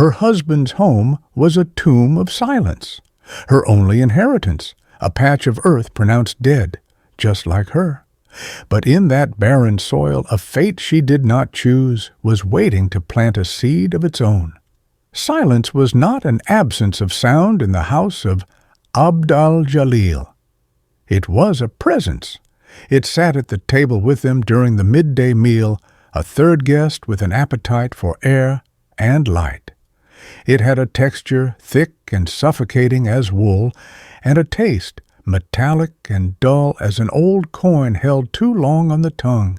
Her husband's home was a tomb of silence, her only inheritance, a patch of earth pronounced dead, just like her. But in that barren soil, a fate she did not choose was waiting to plant a seed of its own. Silence was not an absence of sound in the house of Abd al-Jalil. It was a presence. It sat at the table with them during the midday meal, a third guest with an appetite for air and light. It had a texture thick and suffocating as wool, and a taste metallic and dull as an old coin held too long on the tongue.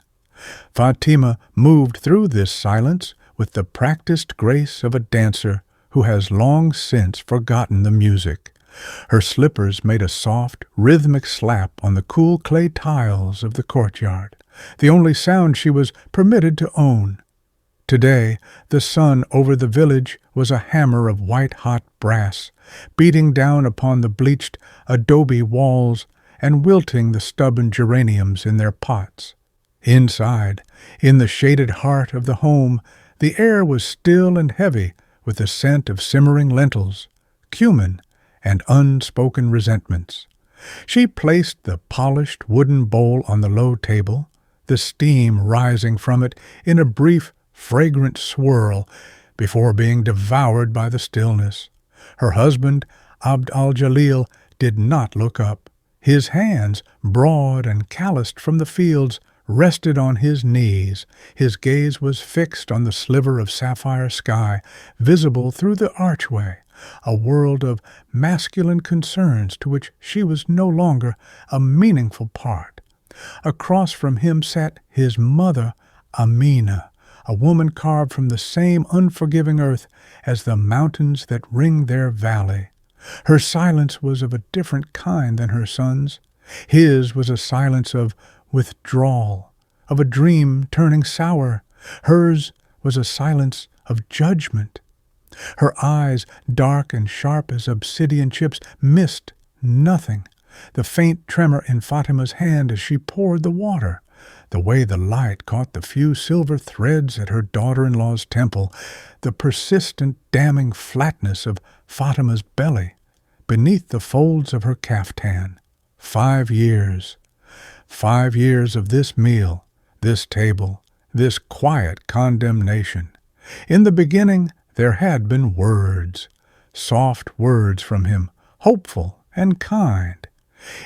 Fatima moved through this silence with the practiced grace of a dancer who has long since forgotten the music. Her slippers made a soft, rhythmic slap on the cool clay tiles of the courtyard, the only sound she was permitted to own. Today, the sun over the village was a hammer of white-hot brass, beating down upon the bleached adobe walls and wilting the stubborn geraniums in their pots. Inside, in the shaded heart of the home, the air was still and heavy with the scent of simmering lentils, cumin, and unspoken resentments. She placed the polished wooden bowl on the low table, the steam rising from it in a brief, fragrant swirl before being devoured by the stillness. Her husband, Abd al-Jalil, did not look up. His hands, broad and calloused from the fields, rested on his knees. His gaze was fixed on the sliver of sapphire sky, visible through the archway, a world of masculine concerns to which she was no longer a meaningful part. Across from him sat his mother, Amina, a woman carved from the same unforgiving earth as the mountains that ring their valley. Her silence was of a different kind than her son's. His was a silence of withdrawal, of a dream turning sour. Hers was a silence of judgment. Her eyes, dark and sharp as obsidian chips, missed nothing. The faint tremor in Fatima's hand as she poured the water, the way the light caught the few silver threads at her daughter-in-law's temple, the persistent damning flatness of Fatima's belly beneath the folds of her caftan. 5 years. 5 years of this meal, this table, this quiet condemnation. In the beginning there had been words, soft words from him, hopeful and kind.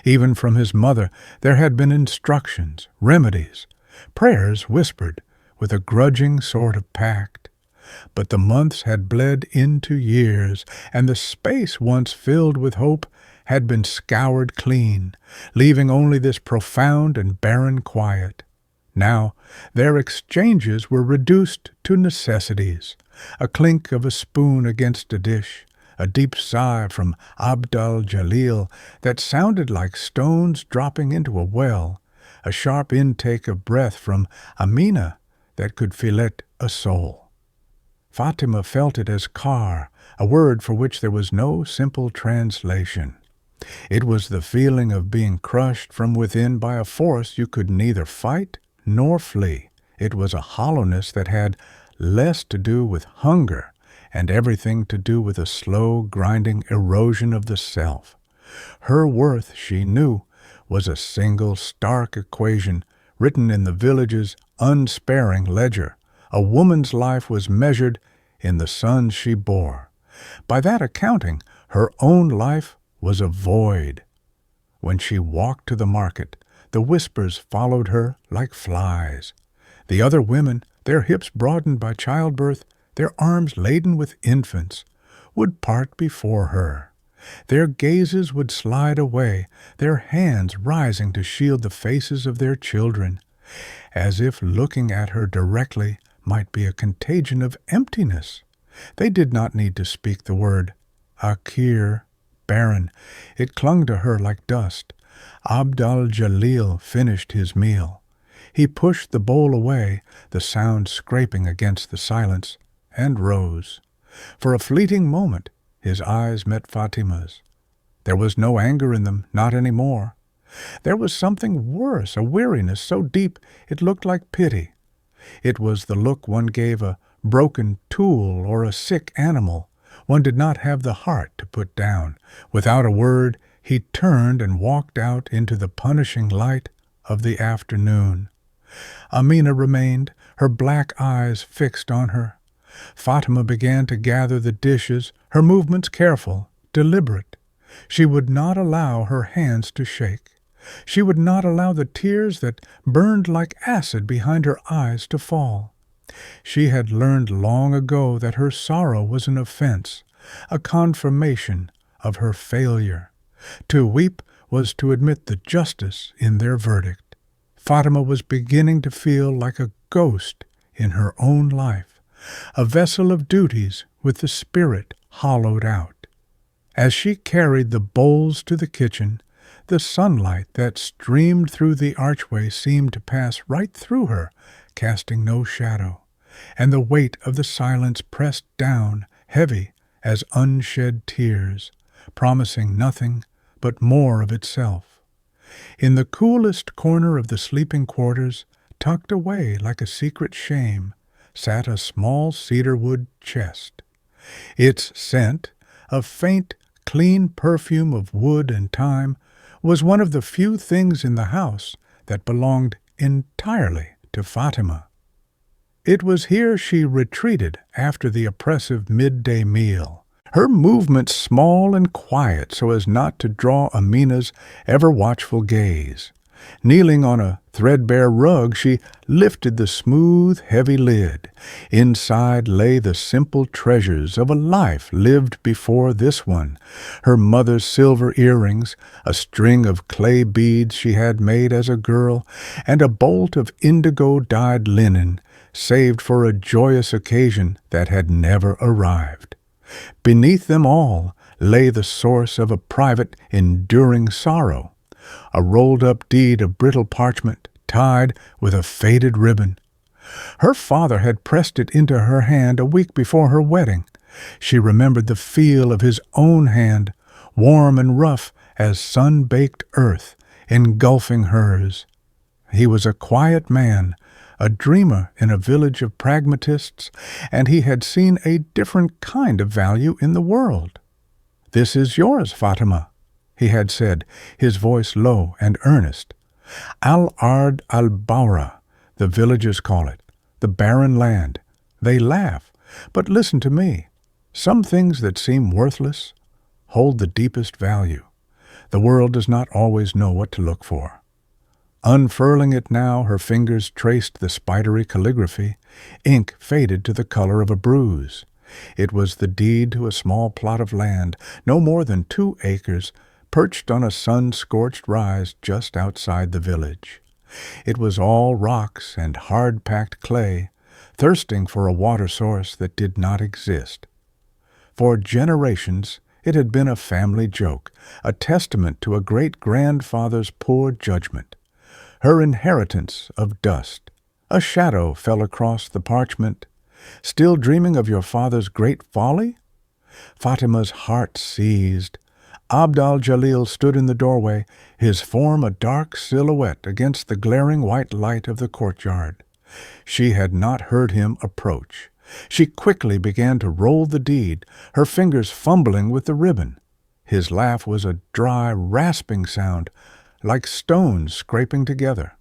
Even from his mother there had been instructions, remedies, prayers whispered with a grudging sort of pact. But the months had bled into years, and the space once filled with hope had been scoured clean, leaving only this profound and barren quiet. Now their exchanges were reduced to necessities, a clink of a spoon against a dish, a deep sigh from Abd al-Jalil that sounded like stones dropping into a well, a sharp intake of breath from Amina that could fillet a soul. Fatima felt it as kar, a word for which there was no simple translation. It was the feeling of being crushed from within by a force you could neither fight nor flee. It was a hollowness that had less to do with hunger and everything to do with a slow, grinding erosion of the self. Her worth, she knew, was a single stark equation written in the village's unsparing ledger. A woman's life was measured in the sons she bore. By that accounting, her own life was a void. When she walked to the market, the whispers followed her like flies. The other women, their hips broadened by childbirth, their arms laden with infants, would part before her. Their gazes would slide away, their hands rising to shield the faces of their children, as if looking at her directly might be a contagion of emptiness. They did not need to speak the word akir, barren. It clung to her like dust. Abd al-Jalil finished his meal. He pushed the bowl away, the sound scraping against the silence, and rose. For a fleeting moment his eyes met Fatima's. There was no anger in them, not any more. There was something worse, a weariness so deep it looked like pity. It was the look one gave a broken tool or a sick animal one did not have the heart to put down. Without a word, he turned and walked out into the punishing light of the afternoon. Amina remained, her black eyes fixed on her. Fatima began to gather the dishes, her movements careful, deliberate. She would not allow her hands to shake. She would not allow the tears that burned like acid behind her eyes to fall. She had learned long ago that her sorrow was an offense, a confirmation of her failure. To weep was to admit the justice in their verdict. Fatima was beginning to feel like a ghost in her own life, a vessel of duties with the spirit hollowed out. As she carried the bowls to the kitchen, the sunlight that streamed through the archway seemed to pass right through her, casting no shadow, and the weight of the silence pressed down, heavy as unshed tears, promising nothing but more of itself. In the coolest corner of the sleeping quarters, tucked away like a secret shame, sat a small cedarwood chest. Its scent, a faint, clean perfume of wood and thyme, was one of the few things in the house that belonged entirely to Fatima. It was here she retreated after the oppressive midday meal, her movements small and quiet so as not to draw Amina's ever-watchful gaze. Kneeling on a threadbare rug, she lifted the smooth, heavy lid. Inside lay the simple treasures of a life lived before this one: her mother's silver earrings, a string of clay beads she had made as a girl, and a bolt of indigo-dyed linen, saved for a joyous occasion that had never arrived. Beneath them all lay the source of a private, enduring sorrow, a rolled-up deed of brittle parchment tied with a faded ribbon. Her father had pressed it into her hand a week before her wedding. She remembered the feel of his own hand, warm and rough as sun-baked earth, engulfing hers. He was a quiet man, a dreamer in a village of pragmatists, and he had seen a different kind of value in the world. "This is yours, Fatima," he had said, his voice low and earnest. "Al-Ard al-Bawra, the villagers call it, the barren land. They laugh, but listen to me. Some things that seem worthless hold the deepest value. The world does not always know what to look for." Unfurling it now, her fingers traced the spidery calligraphy. Ink faded to the color of a bruise. It was the deed to a small plot of land, no more than 2 acres, perched on a sun-scorched rise just outside the village. It was all rocks and hard-packed clay, thirsting for a water source that did not exist. For generations it had been a family joke, a testament to a great-grandfather's poor judgment. Her inheritance of dust. A shadow fell across the parchment. "Still dreaming of your father's great folly?" Fatima's heart seized. Abd al-Jalil stood in the doorway, his form a dark silhouette against the glaring white light of the courtyard. She had not heard him approach. She quickly began to roll the deed, her fingers fumbling with the ribbon. His laugh was a dry, rasping sound, like stones scraping together.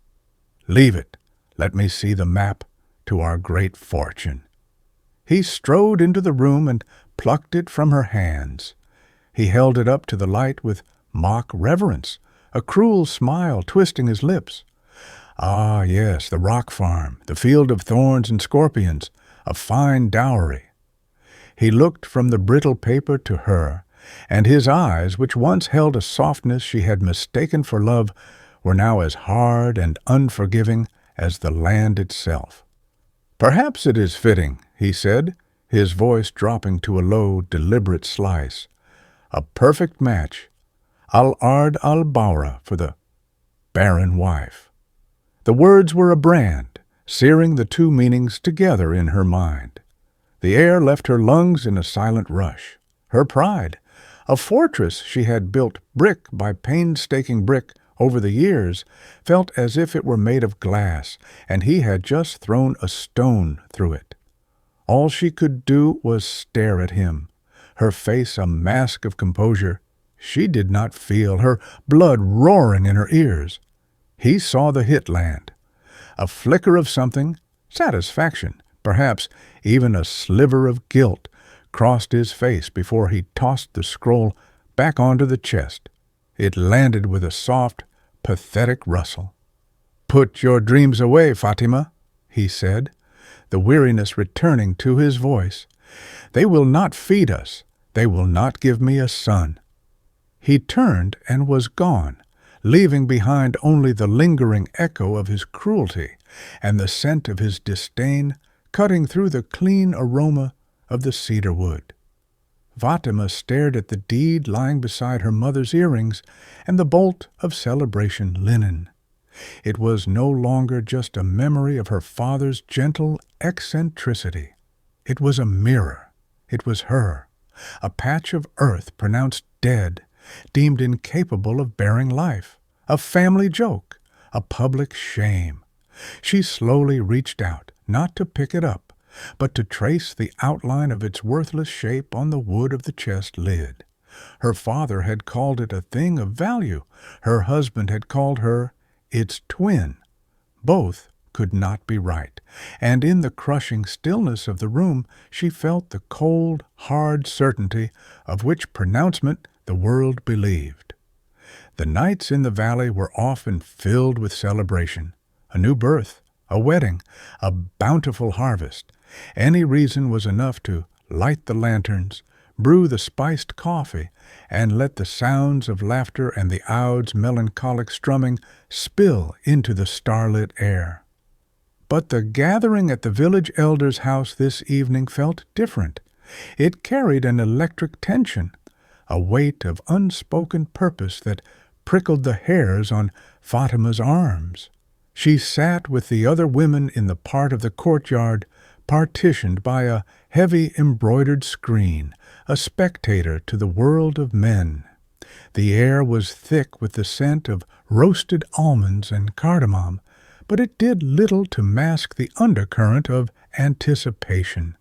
"Leave it. Let me see the map to our great fortune." He strode into the room and plucked it from her hands. He held it up to the light with mock reverence, a cruel smile twisting his lips. "Ah, yes, the rock farm, the field of thorns and scorpions, a fine dowry." He looked from the brittle paper to her, and his eyes, which once held a softness she had mistaken for love, were now as hard and unforgiving as the land itself. "Perhaps it is fitting," he said, his voice dropping to a low, deliberate slice. "A perfect match. Al-Ard al-Bawra for the barren wife." The words were a brand, searing the 2 meanings together in her mind. The air left her lungs in a silent rush. Her pride, a fortress she had built brick by painstaking brick over the years, felt as if it were made of glass, and he had just thrown a stone through it. All she could do was stare at him, her face a mask of composure. She did not feel, her blood roaring in her ears. He saw the hit land. A flicker of something, satisfaction, perhaps even a sliver of guilt, crossed his face before he tossed the scroll back onto the chest. It landed with a soft, pathetic rustle. "Put your dreams away, Fatima," he said, the weariness returning to his voice. "They will not feed us. They will not give me a son." He turned and was gone, leaving behind only the lingering echo of his cruelty and the scent of his disdain cutting through the clean aroma of the cedar wood. Fatima stared at the deed lying beside her mother's earrings and the bolt of celebration linen. It was no longer just a memory of her father's gentle eccentricity. It was a mirror. It was her, a patch of earth pronounced dead, deemed incapable of bearing life, a family joke, a public shame. She slowly reached out, not to pick it up, but to trace the outline of its worthless shape on the wood of the chest lid. Her father had called it a thing of value. Her husband had called her its twin. Both could not be right, and in the crushing stillness of the room she felt the cold, hard certainty of which pronouncement the world believed. The nights in the valley were often filled with celebration, a new birth, a wedding, a bountiful harvest. Any reason was enough to light the lanterns, brew the spiced coffee, and let the sounds of laughter and the oud's melancholic strumming spill into the starlit air. But the gathering at the village elder's house this evening felt different. It carried an electric tension, a weight of unspoken purpose that prickled the hairs on Fatima's arms. She sat with the other women in the part of the courtyard partitioned by a heavy embroidered screen, a spectator to the world of men. The air was thick with the scent of roasted almonds and cardamom, but it did little to mask the undercurrent of anticipation.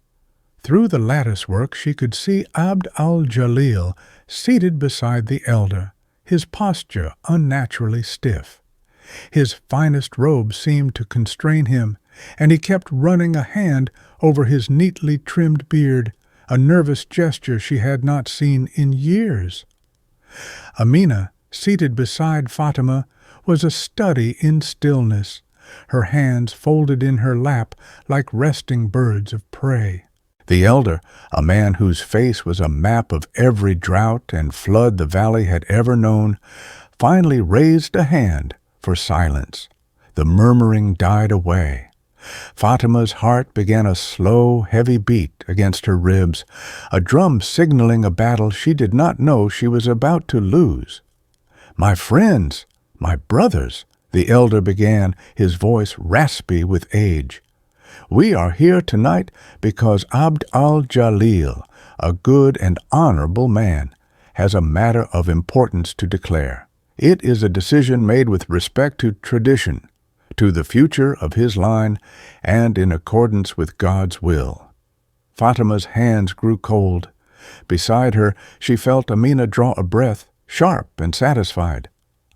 Through the latticework she could see Abd al-Jalil seated beside the elder, his posture unnaturally stiff. His finest robe seemed to constrain him, and he kept running a hand over his neatly trimmed beard, a nervous gesture she had not seen in years. Amina, seated beside Fatima, was a study in stillness, her hands folded in her lap like resting birds of prey. The elder, a man whose face was a map of every drought and flood the valley had ever known, finally raised a hand for silence. The murmuring died away. Fatima's heart began a slow, heavy beat against her ribs, a drum signaling a battle she did not know she was about to lose. "My friends, my brothers," the elder began, his voice raspy with age. "We are here tonight because Abd al-Jalil, a good and honorable man, has a matter of importance to declare. It is a decision made with respect to tradition, to the future of his line, and in accordance with God's will." Fatima's hands grew cold. Beside her she felt Amina draw a breath, sharp and satisfied.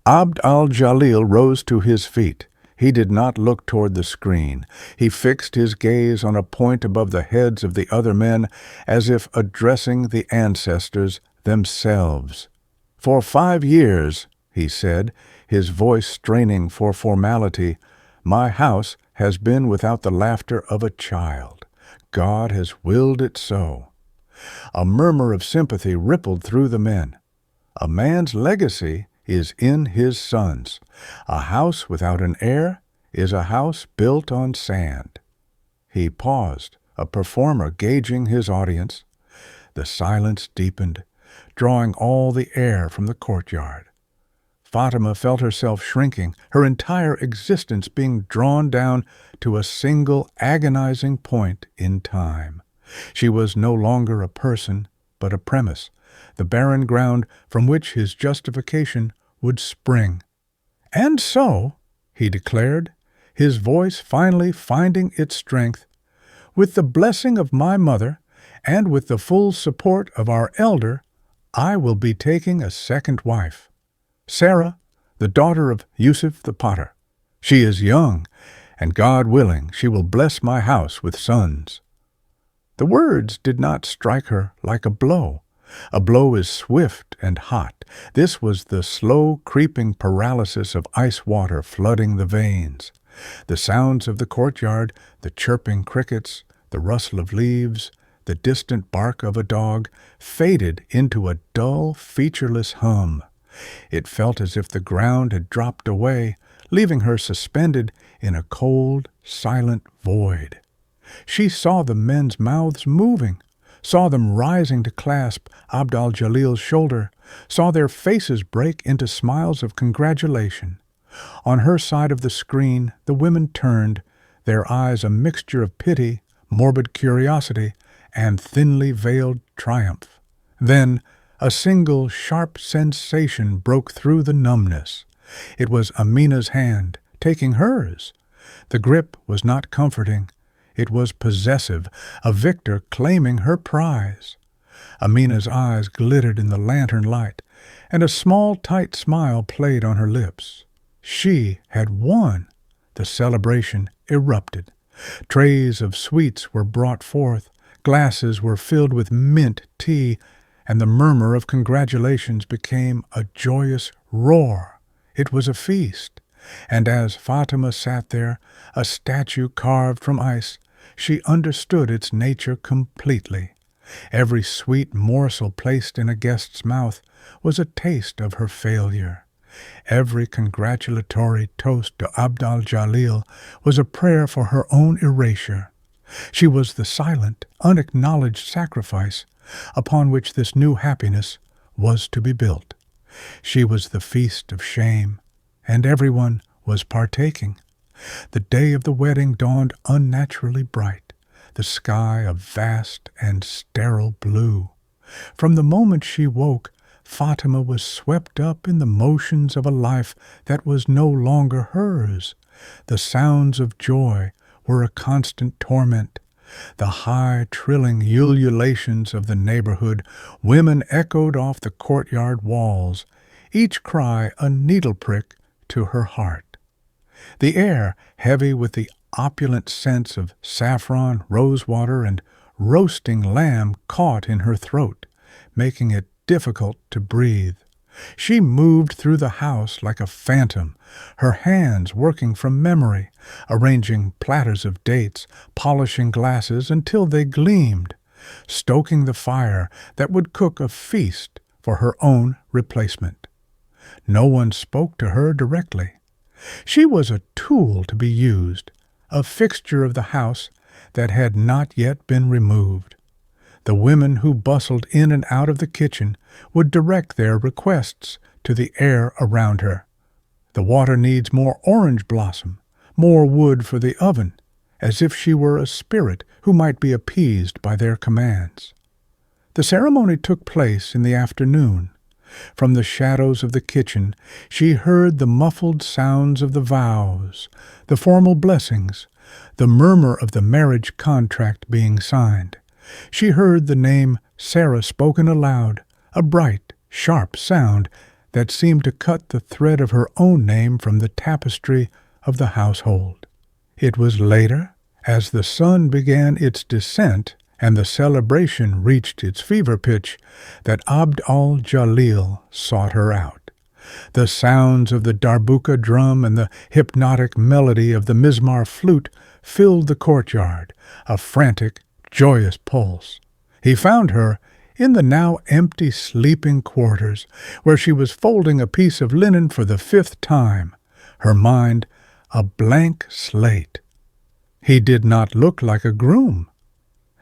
Abd al-Jalil rose to his feet. He did not look toward the screen. He fixed his gaze on a point above the heads of the other men, as if addressing the ancestors themselves. "For 5 years," he said, his voice straining for formality, "my house has been without the laughter of a child. God has willed it so." A murmur of sympathy rippled through the men. A man's legacy is in his sons. A house without an heir is a house built on sand. He paused, a performer gauging his audience. The silence deepened, drawing all the air from the courtyard. Fatima felt herself shrinking, her entire existence being drawn down to a single agonizing point in time. She was no longer a person, but a premise, the barren ground from which his justification would spring. "And so," he declared, his voice finally finding its strength, With the blessing of my mother, and with the full support of our elder, I will be taking a second wife, Sarah, the daughter of Yusuf the potter. She is young, and God willing, she will bless my house with sons." The words did not strike her like a blow. A blow is swift and hot. This was the slow, creeping paralysis of ice water flooding the veins. The sounds of the courtyard, the chirping crickets, the rustle of leaves, the distant bark of a dog, faded into a dull, featureless hum. It felt as if the ground had dropped away, leaving her suspended in a cold, silent void. She saw the men's mouths moving, saw them rising to clasp Abd al-Jalil's shoulder, saw their faces break into smiles of congratulation. On her side of the screen, the women turned, their eyes a mixture of pity, morbid curiosity, and thinly veiled triumph. Then a single sharp sensation broke through the numbness. It was Amina's hand, taking hers. The grip was not comforting. It was possessive, a victor claiming her prize. Amina's eyes glittered in the lantern light, and a small, tight smile played on her lips. She had won. The celebration erupted. Trays of sweets were brought forth, glasses were filled with mint tea, and the murmur of congratulations became a joyous roar. It was a feast, and as Fatima sat there, a statue carved from ice, she understood its nature completely. Every sweet morsel placed in a guest's mouth was a taste of her failure. Every congratulatory toast to Abd al-Jalil was a prayer for her own erasure. She was the silent, unacknowledged sacrifice upon which this new happiness was to be built. She was the feast of shame, and everyone was partaking. The day of the wedding dawned unnaturally bright, the sky a vast and sterile blue. From the moment she woke, Fatima was swept up in the motions of a life that was no longer hers. The sounds of joy were a constant torment. The high, trilling ululations of the neighborhood women echoed off the courtyard walls, each cry a needle prick to her heart. The air, heavy with the opulent scents of saffron, rosewater, and roasting lamb, caught in her throat, making it difficult to breathe. She moved through the house like a phantom, her hands working from memory, arranging platters of dates, polishing glasses until they gleamed, stoking the fire that would cook a feast for her own replacement. No one spoke to her directly. She was a tool to be used, a fixture of the house that had not yet been removed. The women who bustled in and out of the kitchen would direct their requests to the air around her. The water needs more orange blossom, more wood for the oven, as if she were a spirit who might be appeased by their commands. The ceremony took place in the afternoon. From the shadows of the kitchen she heard the muffled sounds of the vows, the formal blessings, the murmur of the marriage contract being signed. She heard the name Sarah spoken aloud, a bright, sharp sound that seemed to cut the thread of her own name from the tapestry of the household. It was later, as the sun began its descent and the celebration reached its fever pitch, that Abd al-Jalil sought her out. The sounds of the darbuka drum and the hypnotic melody of the mizmar flute filled the courtyard, a frantic, joyous pulse. He found her in the now empty sleeping quarters, where she was folding a piece of linen for the 5th time, her mind a blank slate. He did not look like a groom.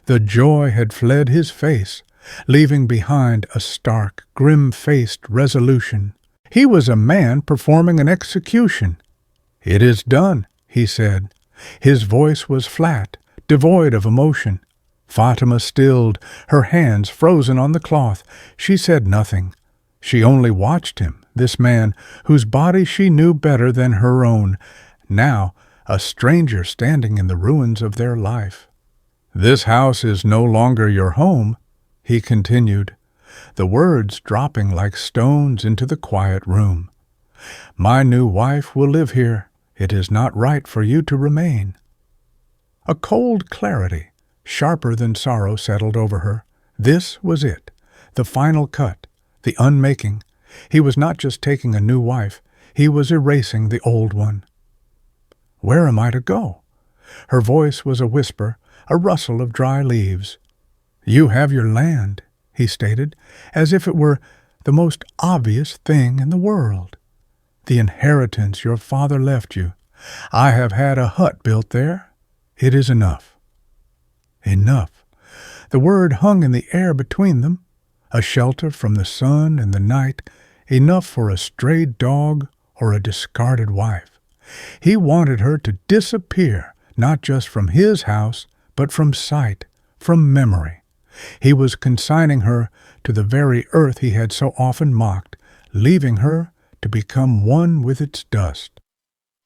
The joy had fled his face, leaving behind a stark, grim-faced resolution. He was a man performing an execution. "It is done," he said. His voice was flat, devoid of emotion. Fatima stilled, her hands frozen on the cloth. She said nothing. She only watched him, this man whose body she knew better than her own, now a stranger standing in the ruins of their life. "This house is no longer your home," he continued, the words dropping like stones into the quiet room. "My new wife will live here. It is not right for you to remain." A cold clarity, sharper than sorrow, settled over her. This was it, the final cut, the unmaking. He was not just taking a new wife, he was erasing the old one. "Where am I to go?" Her voice was a whisper, a rustle of dry leaves. "You have your land," he stated, as if it were the most obvious thing in the world. "The inheritance your father left you. I have had a hut built there. It is enough." Enough. The word hung in the air between them, a shelter from the sun and the night, enough for a strayed dog or a discarded wife. He wanted her to disappear, not just from his house, but from sight, from memory. He was consigning her to the very earth he had so often mocked, leaving her to become one with its dust.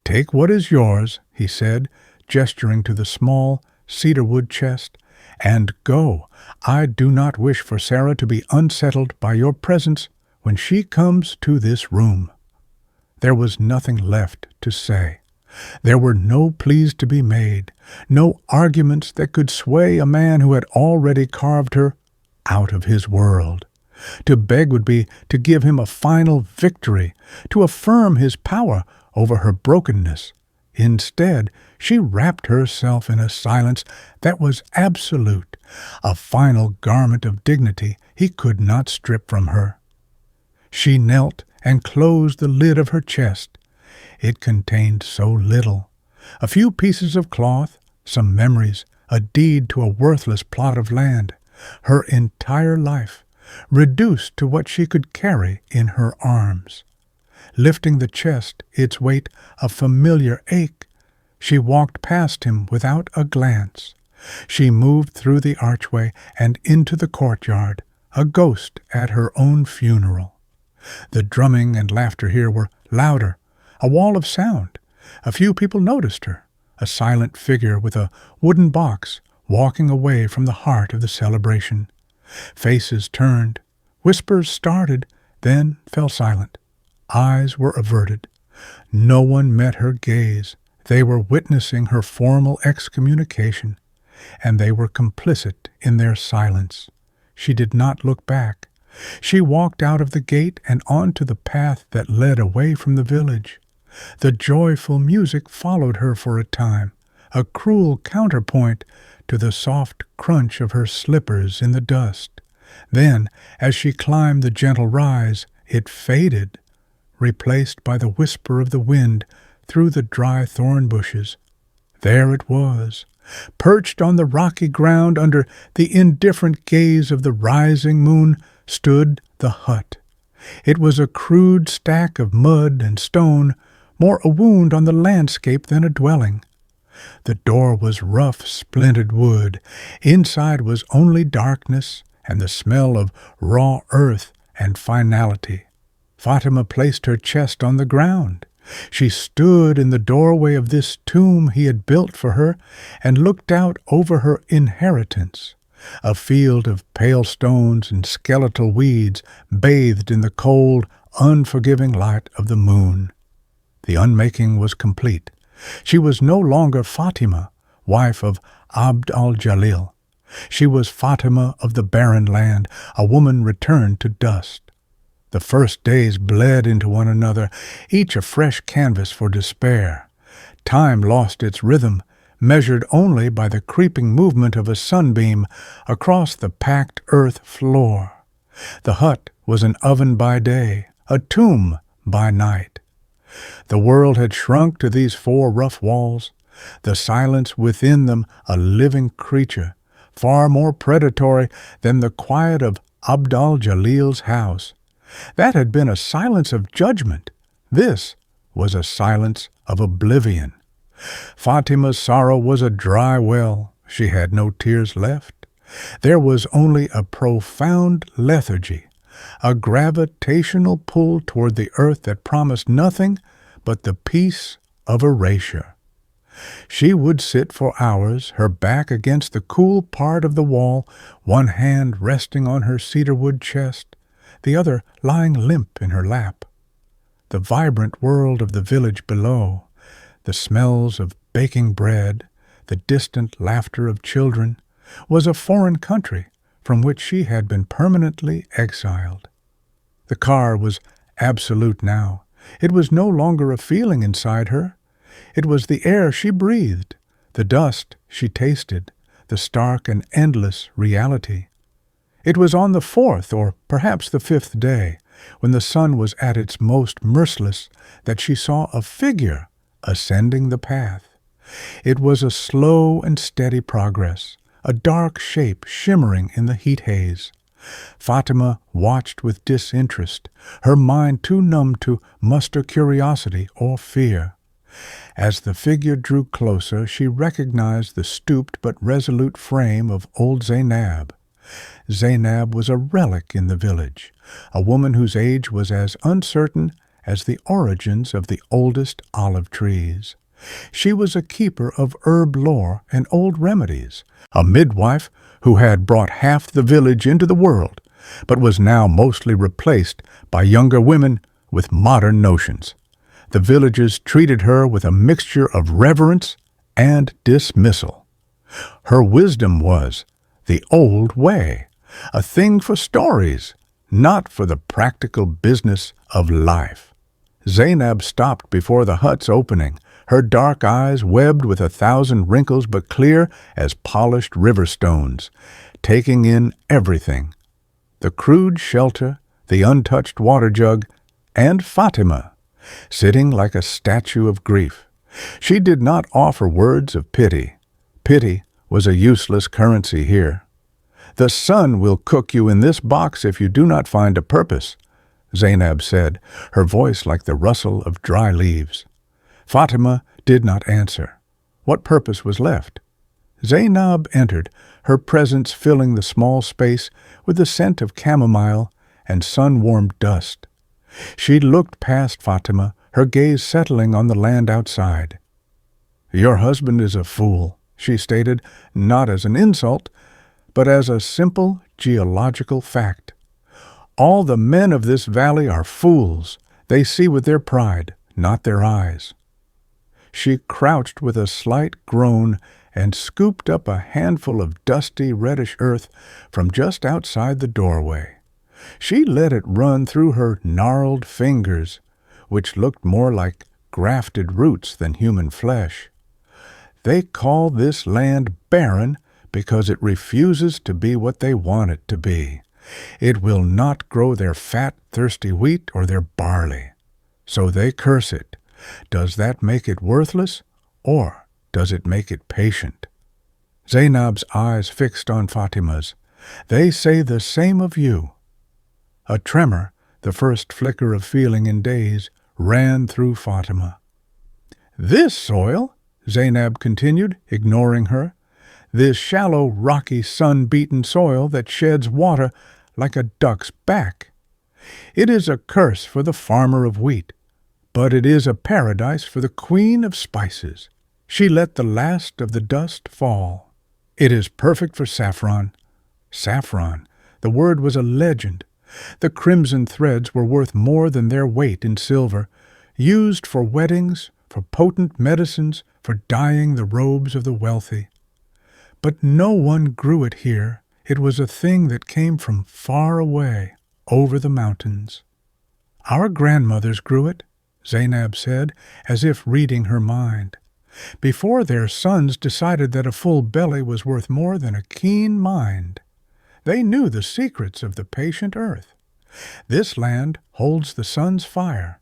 "Take what is yours," he said, gesturing to the small cedarwood chest, "and go. I do not wish for Sarah to be unsettled by your presence when she comes to this room." There was nothing left to say. There were no pleas to be made, no arguments that could sway a man who had already carved her out of his world. To beg would be to give him a final victory, to affirm his power over her brokenness. Instead, she wrapped herself in a silence that was absolute, a final garment of dignity he could not strip from her. She knelt and closed the lid of her chest. It contained so little. A few pieces of cloth, some memories, a deed to a worthless plot of land. Her entire life, reduced to what she could carry in her arms. Lifting the chest, its weight a familiar ache, she walked past him without a glance. She moved through the archway and into the courtyard, a ghost at her own funeral. The drumming and laughter here were louder, a wall of sound. A few people noticed her, a silent figure with a wooden box walking away from the heart of the celebration. Faces turned, whispers started, then fell silent. Eyes were averted. No one met her gaze. They were witnessing her formal excommunication, and they were complicit in their silence. She did not look back. She walked out of the gate and onto the path that led away from the village. The joyful music followed her for a time, a cruel counterpoint to the soft crunch of her slippers in the dust. Then, as she climbed the gentle rise, it faded, replaced by the whisper of the wind through the dry thorn bushes. There it was, perched on the rocky ground under the indifferent gaze of the rising moon, stood the hut. It was a crude stack of mud and stone, more a wound on the landscape than a dwelling. The door was rough, splintered wood. Inside was only darkness and the smell of raw earth and finality. Fatima placed her chest on the ground. She stood in the doorway of this tomb he had built for her and looked out over her inheritance, a field of pale stones and skeletal weeds bathed in the cold, unforgiving light of the moon. The unmaking was complete. She was no longer Fatima, wife of Abd al-Jalil. She was Fatima of the barren land, a woman returned to dust. The first days bled into one another, each a fresh canvas for despair. Time lost its rhythm, measured only by the creeping movement of a sunbeam across the packed earth floor. The hut was an oven by day, a tomb by night. The world had shrunk to these four rough walls, the silence within them a living creature, far more predatory than the quiet of Abd al-Jalil's house. That had been a silence of judgment. This was a silence of oblivion. Fatima's sorrow was a dry well. She had no tears left. There was only a profound lethargy, a gravitational pull toward the earth that promised nothing but the peace of erasure. She would sit for hours, her back against the cool part of the wall, one hand resting on her cedarwood chest, the other lying limp in her lap. The vibrant world of the village below, the smells of baking bread, the distant laughter of children, was a foreign country from which she had been permanently exiled. The car was absolute now. It was no longer a feeling inside her. It was the air she breathed, the dust she tasted, the stark and endless reality. It was on the fourth, or perhaps the fifth day, when the sun was at its most merciless, that she saw a figure ascending the path. It was a slow and steady progress, a dark shape shimmering in the heat haze. Fatima watched with disinterest, her mind too numb to muster curiosity or fear. As the figure drew closer, she recognized the stooped but resolute frame of old Zainab. Zainab was a relic in the village, a woman whose age was as uncertain as the origins of the oldest olive trees. She was a keeper of herb lore and old remedies, a midwife who had brought half the village into the world, but was now mostly replaced by younger women with modern notions. The villagers treated her with a mixture of reverence and dismissal. Her wisdom was the old way, a thing for stories, not for the practical business of life. Zainab stopped before the hut's opening, her dark eyes webbed with 1,000 wrinkles but clear as polished river stones, taking in everything: the crude shelter, the untouched water jug, and Fatima, sitting like a statue of grief. She did not offer words of pity. Pity was a useless currency here. "The sun will cook you in this box if you do not find a purpose," Zainab said, her voice like the rustle of dry leaves. Fatima did not answer. What purpose was left? Zainab entered, her presence filling the small space with the scent of chamomile and sun-warmed dust. She looked past Fatima, her gaze settling on the land outside. "Your husband is a fool," she stated, not as an insult, but as a simple geological fact. "All the men of this valley are fools. They see with their pride, not their eyes." She crouched with a slight groan and scooped up a handful of dusty reddish earth from just outside the doorway. She let it run through her gnarled fingers, which looked more like grafted roots than human flesh. "They call this land barren because it refuses to be what they want it to be. It will not grow their fat, thirsty wheat or their barley. So they curse it. Does that make it worthless, or does it make it patient?" Zainab's eyes fixed on Fatima's. "They say the same of you." A tremor, the first flicker of feeling in days, ran through Fatima. "This soil," Zainab continued, ignoring her, "this shallow, rocky, sun-beaten soil that sheds water like a duck's back. It is a curse for the farmer of wheat, but it is a paradise for the queen of spices. She let the last of the dust fall. It is perfect for saffron." Saffron, the word was a legend. The crimson threads were worth more than their weight in silver, used for weddings, for potent medicines, for dyeing the robes of the wealthy. But no one grew it here. It was a thing that came from far away, over the mountains. "Our grandmothers grew it," Zainab said, as if reading her mind, "before their sons decided that a full belly was worth more than a keen mind. They knew the secrets of the patient earth. This land holds the sun's fire.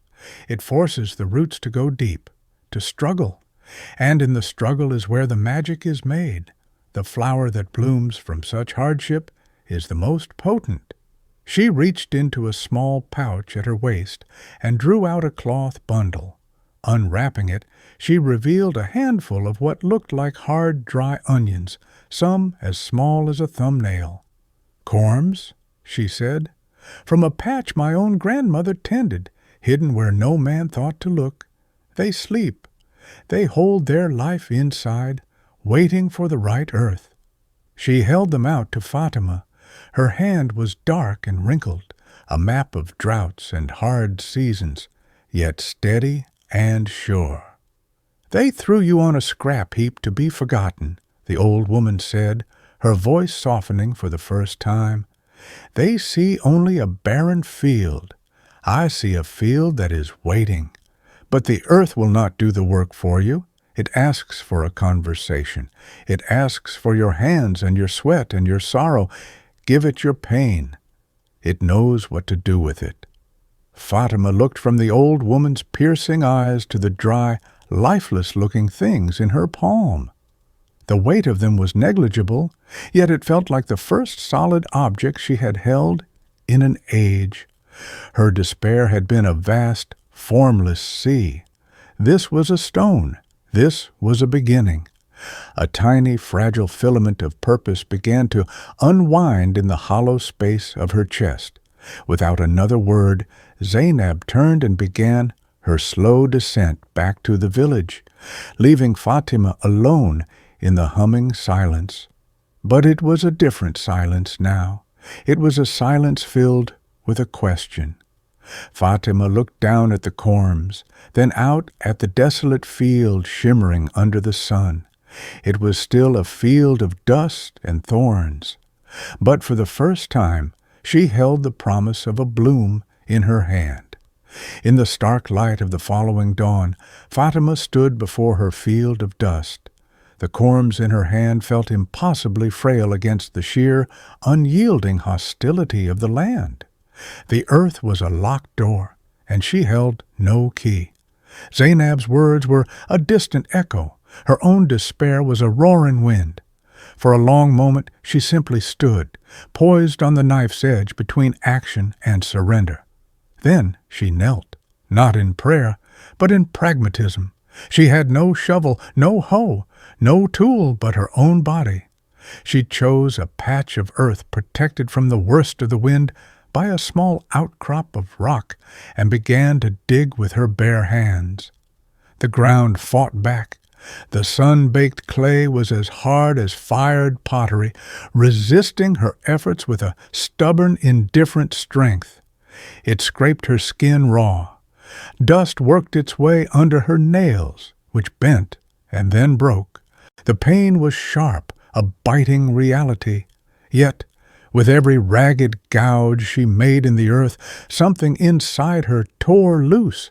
It forces the roots to go deep, to struggle, and in the struggle is where the magic is made. The flower that blooms from such hardship is the most potent." She reached into a small pouch at her waist and drew out a cloth bundle. Unwrapping it, she revealed a handful of what looked like hard, dry onions, some as small as a thumbnail. "Corms," she said, "from a patch my own grandmother tended, hidden where no man thought to look. They sleep. They hold their life inside, waiting for the right earth. She held them out to Fatima. Her hand was dark and wrinkled, a map of droughts and hard seasons, yet steady and sure. They threw you on a scrap heap to be forgotten, the old woman said, her voice softening for the first time. They see only a barren field. I see a field that is waiting. But the earth will not do the work for you. It asks for a conversation. It asks for your hands and your sweat and your sorrow. Give it your pain. It knows what to do with it. Fatima looked from the old woman's piercing eyes to the dry, lifeless-looking things in her palm. The weight of them was negligible, yet it felt like the first solid object she had held in an age. Her despair had been a vast, formless sea. This was a stone. This was a beginning. A tiny, fragile filament of purpose began to unwind in the hollow space of her chest. Without another word, Zainab turned and began her slow descent back to the village, leaving Fatima alone in the humming silence. But it was a different silence now. It was a silence filled with a question. Fatima looked down at the corms, then out at the desolate field shimmering under the sun. It was still a field of dust and thorns. But for the first time, she held the promise of a bloom in her hand. In the stark light of the following dawn, Fatima stood before her field of dust. The corms in her hand felt impossibly frail against the sheer, unyielding hostility of the land. The earth was a locked door, and she held no key. Zainab's words were a distant echo. Her own despair was a roaring wind. For a long moment she simply stood, poised on the knife's edge between action and surrender. Then she knelt, not in prayer, but in pragmatism. She had no shovel, no hoe, no tool but her own body. She chose a patch of earth protected from the worst of the wind by a small outcrop of rock and began to dig with her bare hands. The ground fought back. The sun-baked clay was as hard as fired pottery, resisting her efforts with a stubborn, indifferent strength. It scraped her skin raw. Dust worked its way under her nails, which bent and then broke. The pain was sharp, a biting reality. Yet, with every ragged gouge she made in the earth, something inside her tore loose.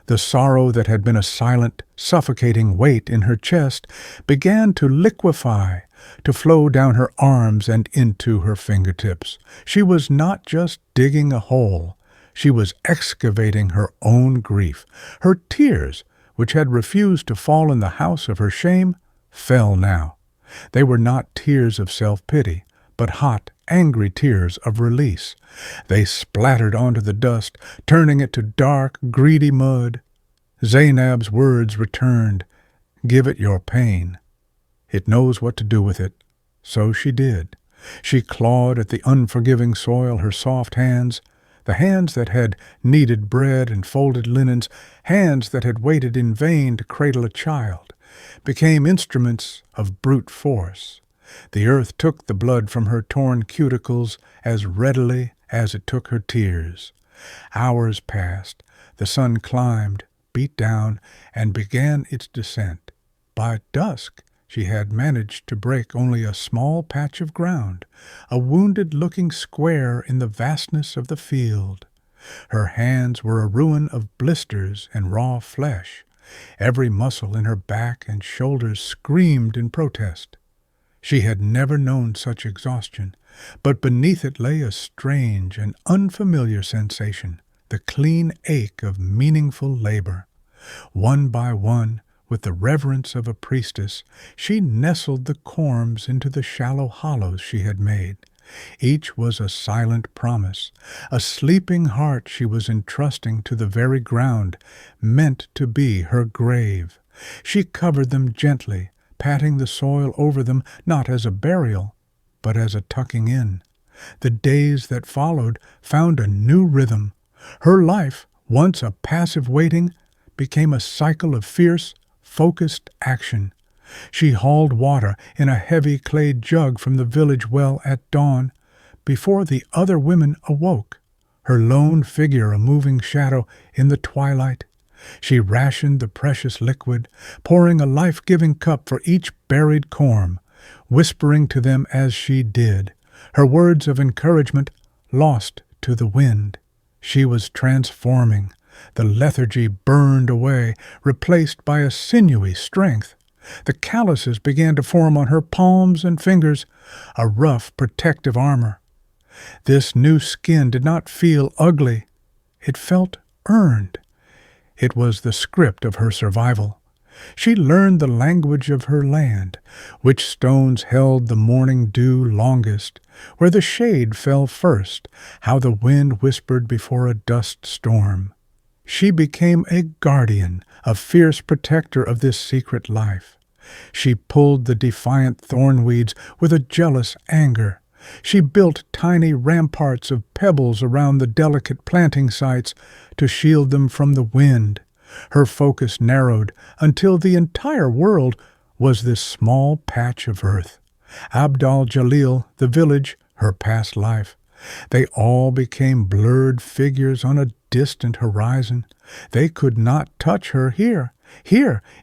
The sorrow that had been a silent, suffocating weight in her chest began to liquefy, to flow down her arms and into her fingertips. She was not just digging a hole. She was excavating her own grief. Her tears, which had refused to fall in the house of her shame, fell now. They were not tears of self-pity, but hot, angry tears of release. They splattered onto the dust, turning it to dark, greedy mud. Zainab's words returned, "Give it your pain. It knows what to do with it." So she did. She clawed at the unforgiving soil, her soft hands, the hands that had kneaded bread and folded linens, hands that had waited in vain to cradle a child, became instruments of brute force. The earth took the blood from her torn cuticles as readily as it took her tears. Hours passed. The sun climbed, beat down, and began its descent. By dusk, she had managed to break only a small patch of ground, a wounded-looking square in the vastness of the field. Her hands were a ruin of blisters and raw flesh. Every muscle in her back and shoulders screamed in protest. She had never known such exhaustion, but beneath it lay a strange and unfamiliar sensation, the clean ache of meaningful labor. One by one, with the reverence of a priestess, she nestled the corms into the shallow hollows she had made. Each was a silent promise, a sleeping heart she was entrusting to the very ground, meant to be her grave. She covered them gently, patting the soil over them not as a burial, but as a tucking in. The days that followed found a new rhythm. Her life, once a passive waiting, became a cycle of fierce, focused action. She hauled water in a heavy clay jug from the village well at dawn, before the other women awoke, her lone figure a moving shadow in the twilight. She rationed the precious liquid, pouring a life-giving cup for each buried corm, whispering to them as she did, her words of encouragement lost to the wind. She was transforming. The lethargy burned away, replaced by a sinewy strength. The calluses began to form on her palms and fingers, a rough protective armor. This new skin did not feel ugly. It felt earned. It was the script of her survival. She learned the language of her land, which stones held the morning dew longest, where the shade fell first, how the wind whispered before a dust storm. She became a guardian, a fierce protector of this secret life. She pulled the defiant thornweeds with a jealous anger. She built tiny ramparts of pebbles around the delicate planting sites to shield them from the wind. Her focus narrowed until the entire world was this small patch of earth. Abdal-Jalil, the village, her past life. They all became blurred figures on a distant horizon. They could not touch her here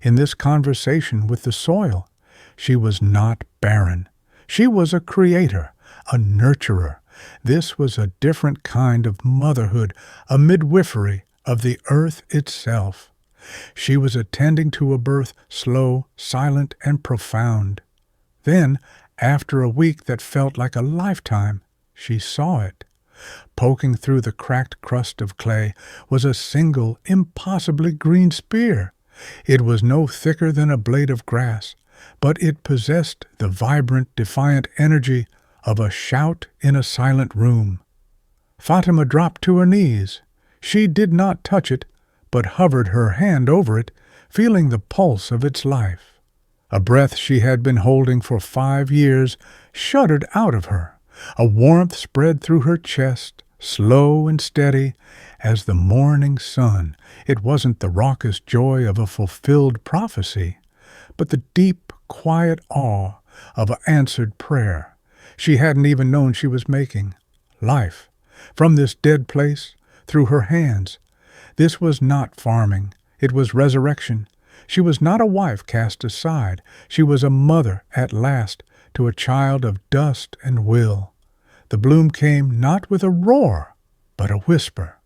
in this conversation with the soil. She was not barren. She was a creator, a nurturer. This was a different kind of motherhood, a midwifery of the earth itself. She was attending to a birth slow, silent, and profound. Then, after a week that felt like a lifetime, she saw it. Poking through the cracked crust of clay was a single, impossibly green spear. It was no thicker than a blade of grass, but it possessed the vibrant, defiant energy of a shout in a silent room. Fatima dropped to her knees. She did not touch it, but hovered her hand over it, feeling the pulse of its life. A breath she had been holding for 5 years shuddered out of her. A warmth spread through her chest, slow and steady as the morning sun. It wasn't the raucous joy of a fulfilled prophecy, but the deep, quiet awe of an answered prayer. She hadn't even known she was making life from this dead place through her hands. This was not farming. It was resurrection. She was not a wife cast aside. She was a mother at last to a child of dust and will. The bloom came not with a roar, but a whisper.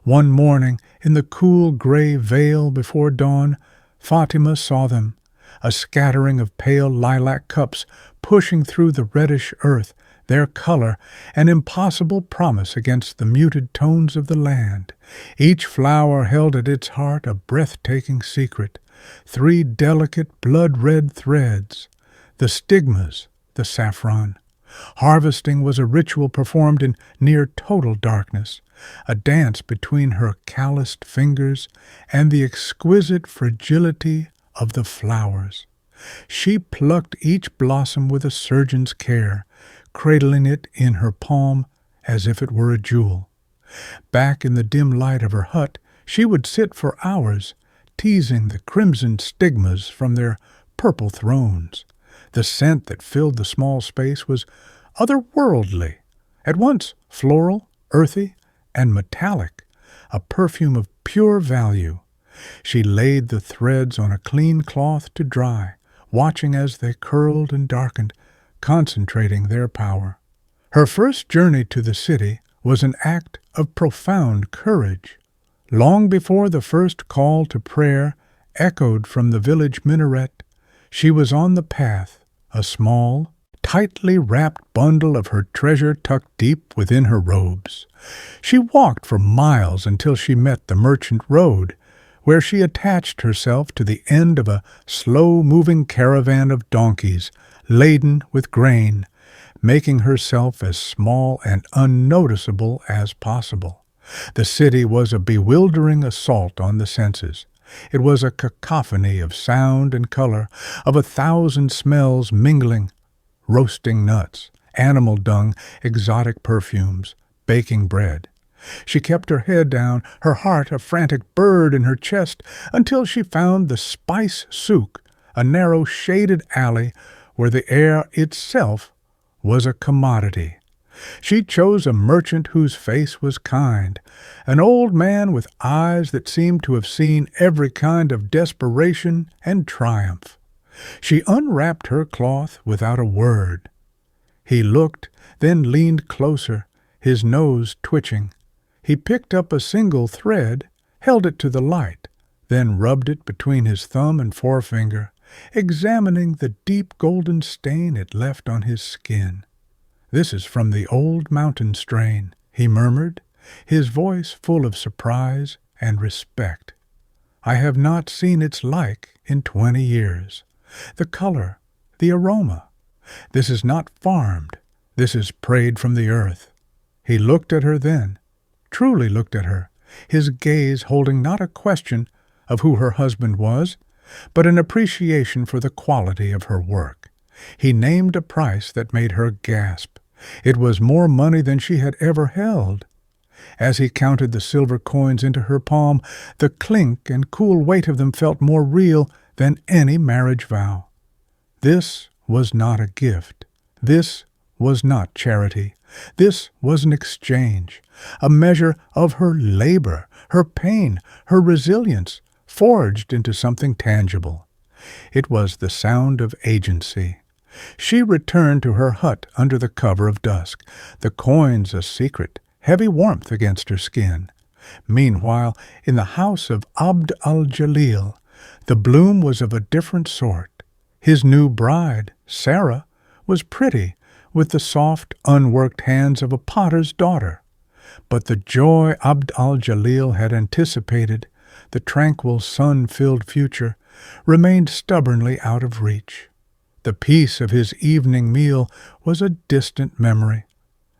One morning, in the cool gray veil before dawn, Fatima saw them, a scattering of pale lilac cups pushing through the reddish earth, their color an impossible promise against the muted tones of the land. Each flower held at its heart a breathtaking secret, 3 delicate blood-red threads, the stigmas, the saffron. Harvesting was a ritual performed in near total darkness, a dance between her calloused fingers and the exquisite fragility of the flowers. She plucked each blossom with a surgeon's care, cradling it in her palm as if it were a jewel. Back in the dim light of her hut, she would sit for hours, teasing the crimson stigmas from their purple thrones. The scent that filled the small space was otherworldly, at once floral, earthy, and metallic, a perfume of pure value. She laid the threads on a clean cloth to dry, watching as they curled and darkened, concentrating their power. Her first journey to the city was an act of profound courage. Long before the first call to prayer echoed from the village minaret, she was on the path, a small, tightly wrapped bundle of her treasure tucked deep within her robes. She walked for miles until she met the merchant road, where she attached herself to the end of a slow-moving caravan of donkeys, laden with grain, making herself as small and unnoticeable as possible. The city was a bewildering assault on the senses. It was a cacophony of sound and color, of 1,000 smells mingling: roasting nuts, animal dung, exotic perfumes, baking bread. She kept her head down, her heart a frantic bird in her chest, until she found the Spice Souk, a narrow shaded alley where the air itself was a commodity. She chose a merchant whose face was kind, an old man with eyes that seemed to have seen every kind of desperation and triumph. She unwrapped her cloth without a word. He looked, then leaned closer, his nose twitching. He picked up a single thread, held it to the light, then rubbed it between his thumb and forefinger, examining the deep golden stain it left on his skin. "This is from the old mountain strain," he murmured, his voice full of surprise and respect. "I have not seen its like in 20 years. The color, the aroma. This is not farmed. This is prayed from the earth." He looked at her then, truly looked at her, his gaze holding not a question of who her husband was, but an appreciation for the quality of her work. He named a price that made her gasp. It was more money than she had ever held. As he counted the silver coins into her palm, the clink and cool weight of them felt more real than any marriage vow. This was not a gift. This was not charity. This was an exchange, a measure of her labor, her pain, her resilience, forged into something tangible. It was the sound of agency. She returned to her hut under the cover of dusk, the coins a secret, heavy warmth against her skin. Meanwhile, in the house of Abd al-Jalil, the bloom was of a different sort. His new bride, Sarah, was pretty, with the soft, unworked hands of a potter's daughter. But the joy Abd al-Jalil had anticipated, the tranquil, sun-filled future, remained stubbornly out of reach. The peace of his evening meal was a distant memory.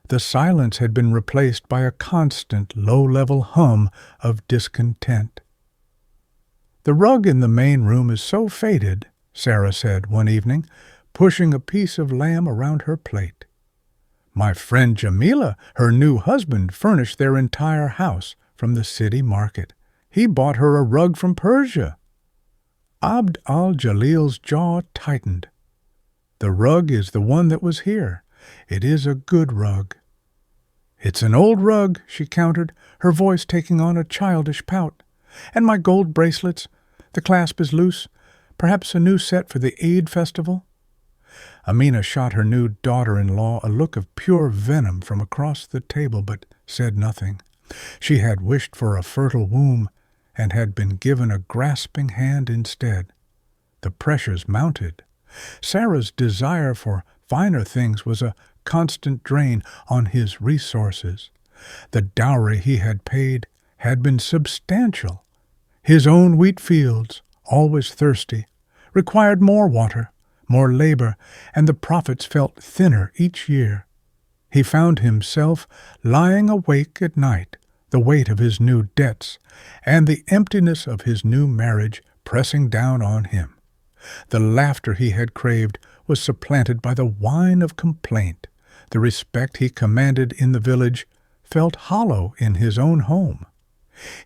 The silence had been replaced by a constant, low-level hum of discontent. "The rug in the main room is so faded," Sarah said one evening, pushing a piece of lamb around her plate. "My friend Jamila, her new husband, furnished their entire house from the city market. He bought her a rug from Persia." Abd al-Jalil's jaw tightened. "The rug is the one that was here. It is a good rug." "It's an old rug," she countered, her voice taking on a childish pout. "And my gold bracelets. The clasp is loose. Perhaps a new set for the Eid festival." Amina shot her new daughter-in-law a look of pure venom from across the table, but said nothing. She had wished for a fertile womb, and had been given a grasping hand instead. The pressures mounted. Sarah's desire for finer things was a constant drain on his resources. The dowry he had paid had been substantial. His own wheat fields, always thirsty, required more water, more labor, and the profits felt thinner each year. He found himself lying awake at night, the weight of his new debts, and the emptiness of his new marriage pressing down on him. The laughter he had craved was supplanted by the whine of complaint. The respect he commanded in the village felt hollow in his own home.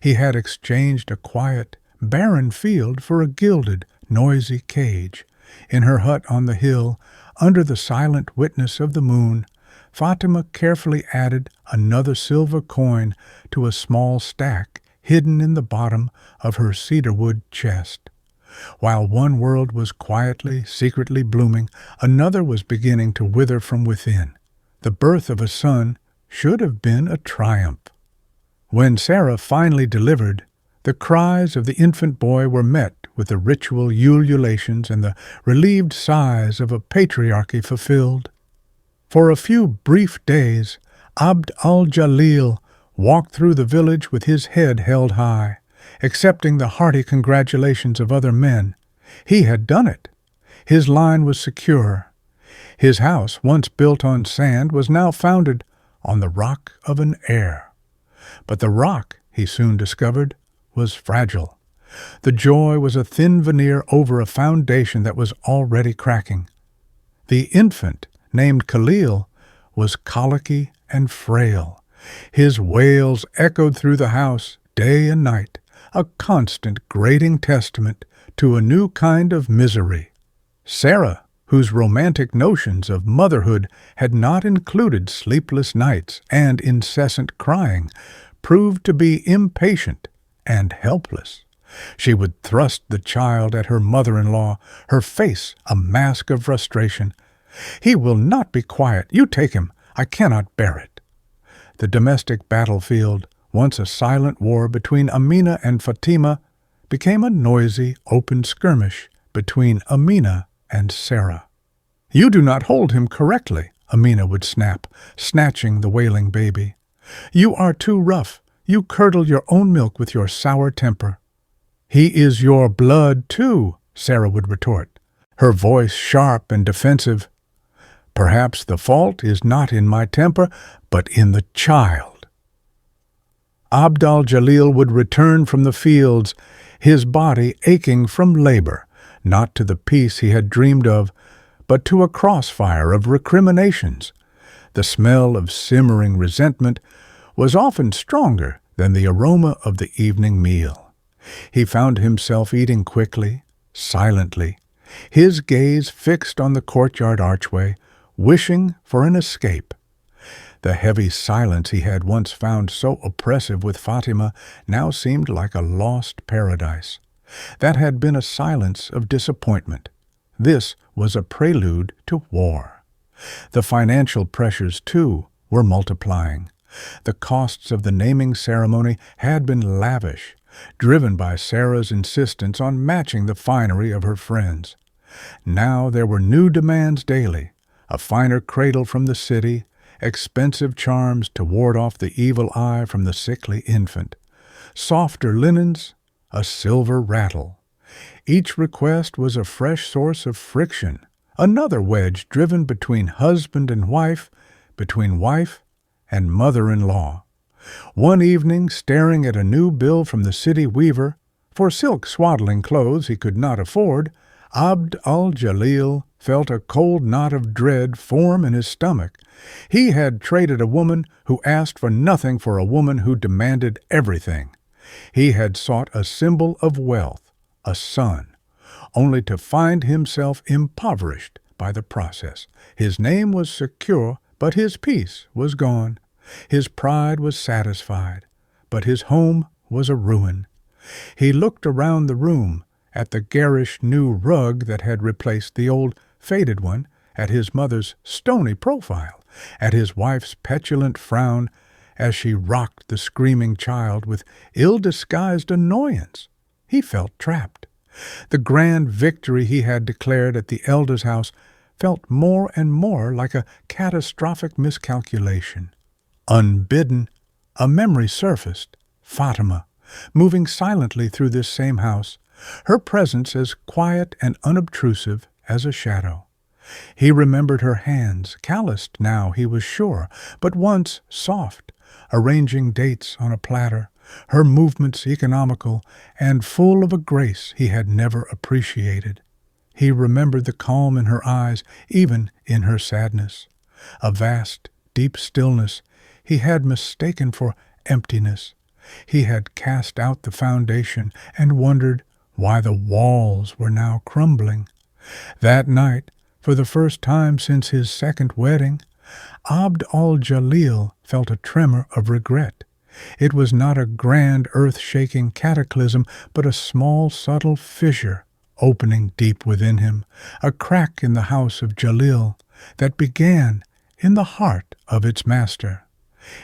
He had exchanged a quiet, barren field for a gilded, noisy cage. In her hut on the hill, under the silent witness of the moon, Fatima carefully added another silver coin to a small stack hidden in the bottom of her cedarwood chest. While one world was quietly, secretly blooming, another was beginning to wither from within. The birth of a son should have been a triumph. When Sarah finally delivered, the cries of the infant boy were met with the ritual ululations and the relieved sighs of a patriarchy fulfilled. For a few brief days, Abd al-Jalil walked through the village with his head held high, accepting the hearty congratulations of other men. He had done it. His line was secure. His house, once built on sand, was now founded on the rock of an heir. But the rock, he soon discovered, was fragile. The joy was a thin veneer over a foundation that was already cracking. The infant, named Khalil, was colicky and frail, His wails echoed through the house day and night, a constant grating testament to a new kind of misery. Sarah, whose romantic notions of motherhood had not included sleepless nights and incessant crying, proved to be impatient and helpless. She would thrust the child at her mother-in-law, her face a mask of frustration. "He will not be quiet. You take him. I cannot bear it." The domestic battlefield, once a silent war between Amina and Fatima, became a noisy, open skirmish between Amina and Sarah. "You do not hold him correctly," Amina would snap, snatching the wailing baby. "You are too rough. You curdle your own milk with your sour temper." "He is your blood, too," Sarah would retort, her voice sharp and defensive. "Perhaps the fault is not in my temper, but in the child." Abd al-Jalil would return from the fields, his body aching from labor, not to the peace he had dreamed of, but to a crossfire of recriminations. The smell of simmering resentment was often stronger than the aroma of the evening meal. He found himself eating quickly, silently, his gaze fixed on the courtyard archway, wishing for an escape. The heavy silence he had once found so oppressive with Fatima now seemed like a lost paradise. That had been a silence of disappointment. This was a prelude to war. The financial pressures, too, were multiplying. The costs of the naming ceremony had been lavish, driven by Sarah's insistence on matching the finery of her friends. Now there were new demands daily, a finer cradle from the city, expensive charms to ward off the evil eye from the sickly infant, softer linens, a silver rattle. Each request was a fresh source of friction, another wedge driven between husband and wife, between wife and mother-in-law. One evening, staring at a new bill from the city weaver, for silk swaddling clothes he could not afford, Abd al-Jalil felt a cold knot of dread form in his stomach. He had traded a woman who asked for nothing for a woman who demanded everything. He had sought a symbol of wealth, a son, only to find himself impoverished by the process. His name was secure, but his peace was gone. His pride was satisfied, but his home was a ruin. He looked around the room, at the garish new rug that had replaced the old faded one, at his mother's stony profile, at his wife's petulant frown as she rocked the screaming child with ill-disguised annoyance. He felt trapped. The grand victory he had declared at the elder's house felt more and more like a catastrophic miscalculation. Unbidden, a memory surfaced, Fatima, moving silently through this same house, her presence as quiet and unobtrusive as a shadow. He remembered her hands, calloused now, he was sure, but once soft, arranging dates on a platter, her movements economical and full of a grace he had never appreciated. He remembered the calm in her eyes, even in her sadness. A vast, deep stillness he had mistaken for emptiness. He had cast out the foundation and wondered why the walls were now crumbling. That night, for the first time since his second wedding, Abd al-Jalil felt a tremor of regret. It was not a grand earth-shaking cataclysm, but a small, subtle fissure opening deep within him, a crack in the house of Jalil that began in the heart of its master.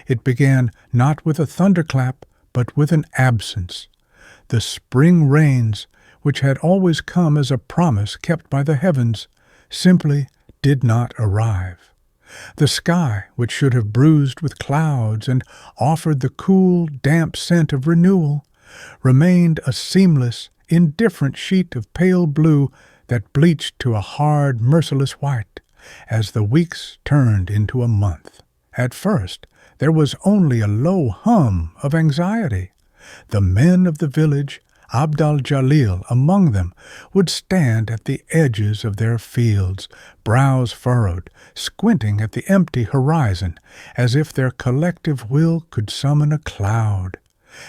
It began not with a thunderclap, but with an absence. The spring rains, which had always come as a promise kept by the heavens, simply did not arrive. The sky, which should have bruised with clouds and offered the cool, damp scent of renewal, remained a seamless, indifferent sheet of pale blue that bleached to a hard, merciless white as the weeks turned into a month. At first, there was only a low hum of anxiety. The men of the village, Abd al-Jalil among them would stand at the edges of their fields, brows furrowed, squinting at the empty horizon, as if their collective will could summon a cloud.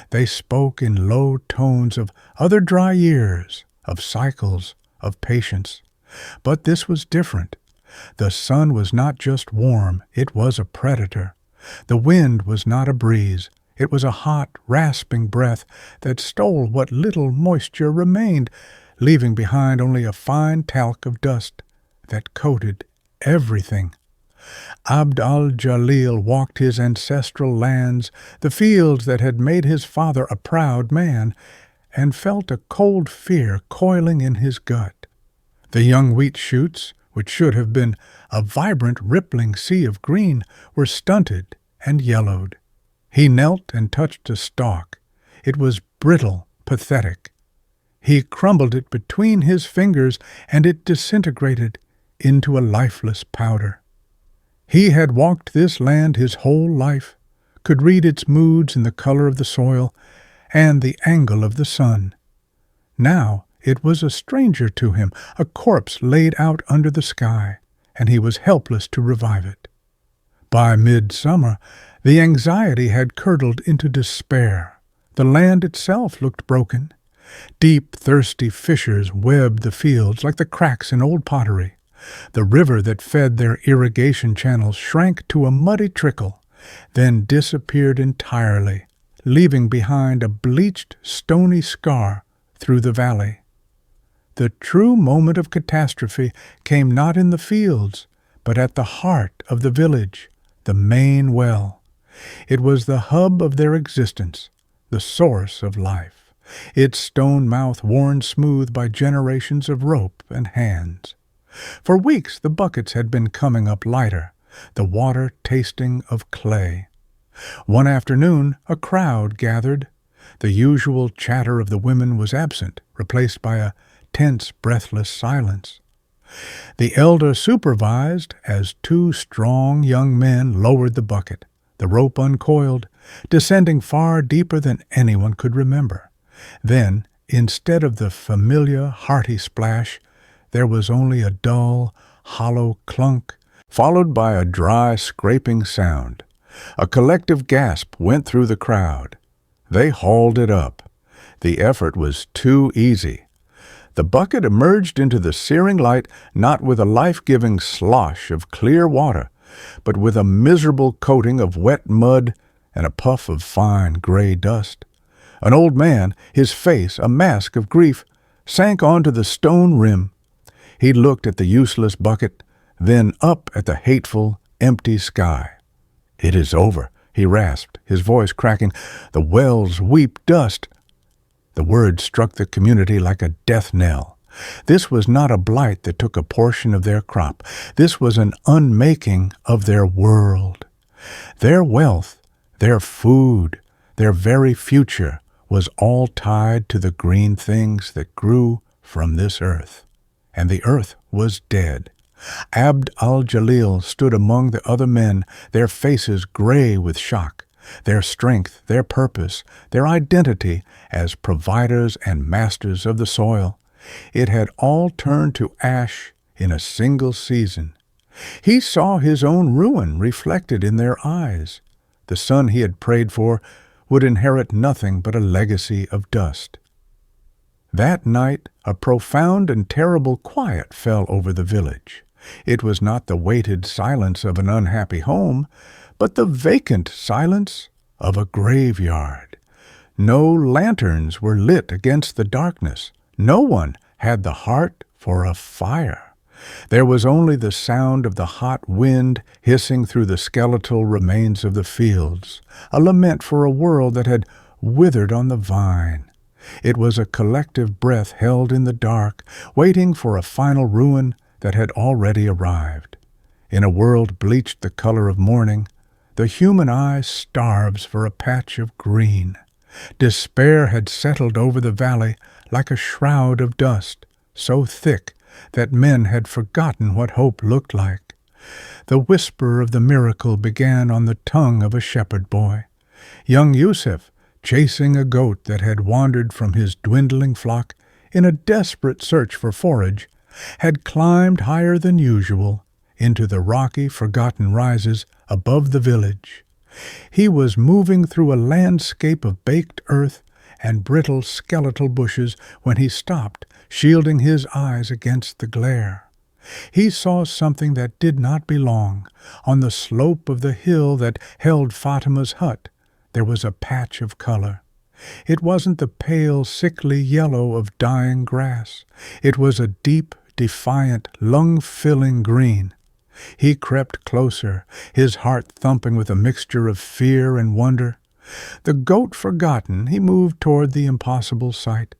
They spoke in low tones of other dry years, of cycles, of patience. But this was different. The sun was not just warm, it was a predator. The wind was not a breeze. It was a hot, rasping breath that stole what little moisture remained, leaving behind only a fine talc of dust that coated everything. Abd al-Jalil walked his ancestral lands, the fields that had made his father a proud man, and felt a cold fear coiling in his gut. The young wheat shoots, which should have been a vibrant, rippling sea of green, were stunted and yellowed. He knelt and touched a stalk. It was brittle, pathetic. He crumbled it between his fingers, and it disintegrated into a lifeless powder. He had walked this land his whole life, could read its moods in the color of the soil and the angle of the sun. Now it was a stranger to him, a corpse laid out under the sky, and he was helpless to revive it. By midsummer, the anxiety had curdled into despair. The land itself looked broken. Deep, thirsty fissures webbed the fields like the cracks in old pottery. The river that fed their irrigation channels shrank to a muddy trickle, then disappeared entirely, leaving behind a bleached, stony scar through the valley. The true moment of catastrophe came not in the fields, but at the heart of the village, the main well. It was the hub of their existence, the source of life, its stone mouth worn smooth by generations of rope and hands. For weeks the buckets had been coming up lighter, the water tasting of clay. One afternoon a crowd gathered. The usual chatter of the women was absent, replaced by a tense, breathless silence. The elder supervised as two strong young men lowered the bucket, the rope uncoiled, descending far deeper than anyone could remember. Then, instead of the familiar, hearty splash, there was only a dull, hollow clunk, followed by a dry, scraping sound. A collective gasp went through the crowd. They hauled it up. The effort was too easy. The bucket emerged into the searing light not with a life-giving slosh of clear water, but with a miserable coating of wet mud and a puff of fine gray dust. An old man, his face a mask of grief, sank onto the stone rim. He looked at the useless bucket, then up at the hateful, empty sky. "It is over," he rasped, his voice cracking. "The wells weep dust." The word struck the community like a death knell. This was not a blight that took a portion of their crop. This was an unmaking of their world. Their wealth, their food, their very future was all tied to the green things that grew from this earth. And the earth was dead. Abd al-Jalil stood among the other men, their faces gray with shock, their strength, their purpose, their identity as providers and masters of the soil. It had all turned to ash in a single season. He saw his own ruin reflected in their eyes. The son he had prayed for would inherit nothing but a legacy of dust. That night, a profound and terrible quiet fell over the village. It was not the weighted silence of an unhappy home, but the vacant silence of a graveyard. No lanterns were lit against the darkness. No one had the heart for a fire. There was only the sound of the hot wind hissing through the skeletal remains of the fields, a lament for a world that had withered on the vine. It was a collective breath held in the dark, waiting for a final ruin that had already arrived. In a world bleached the color of morning, the human eye starves for a patch of green. Despair had settled over the valley like a shroud of dust, so thick that men had forgotten what hope looked like. The whisper of the miracle began on the tongue of a shepherd boy. Young Yusuf, chasing a goat that had wandered from his dwindling flock in a desperate search for forage, had climbed higher than usual into the rocky, forgotten rises above the village. He was moving through a landscape of baked earth and brittle skeletal bushes when he stopped, shielding his eyes against the glare. He saw something that did not belong. On the slope of the hill that held Fatima's hut, there was a patch of color. It wasn't the pale, sickly yellow of dying grass. It was a deep, defiant, lung-filling green. He crept closer, his heart thumping with a mixture of fear and wonder. The goat forgotten, he moved toward the impossible sight.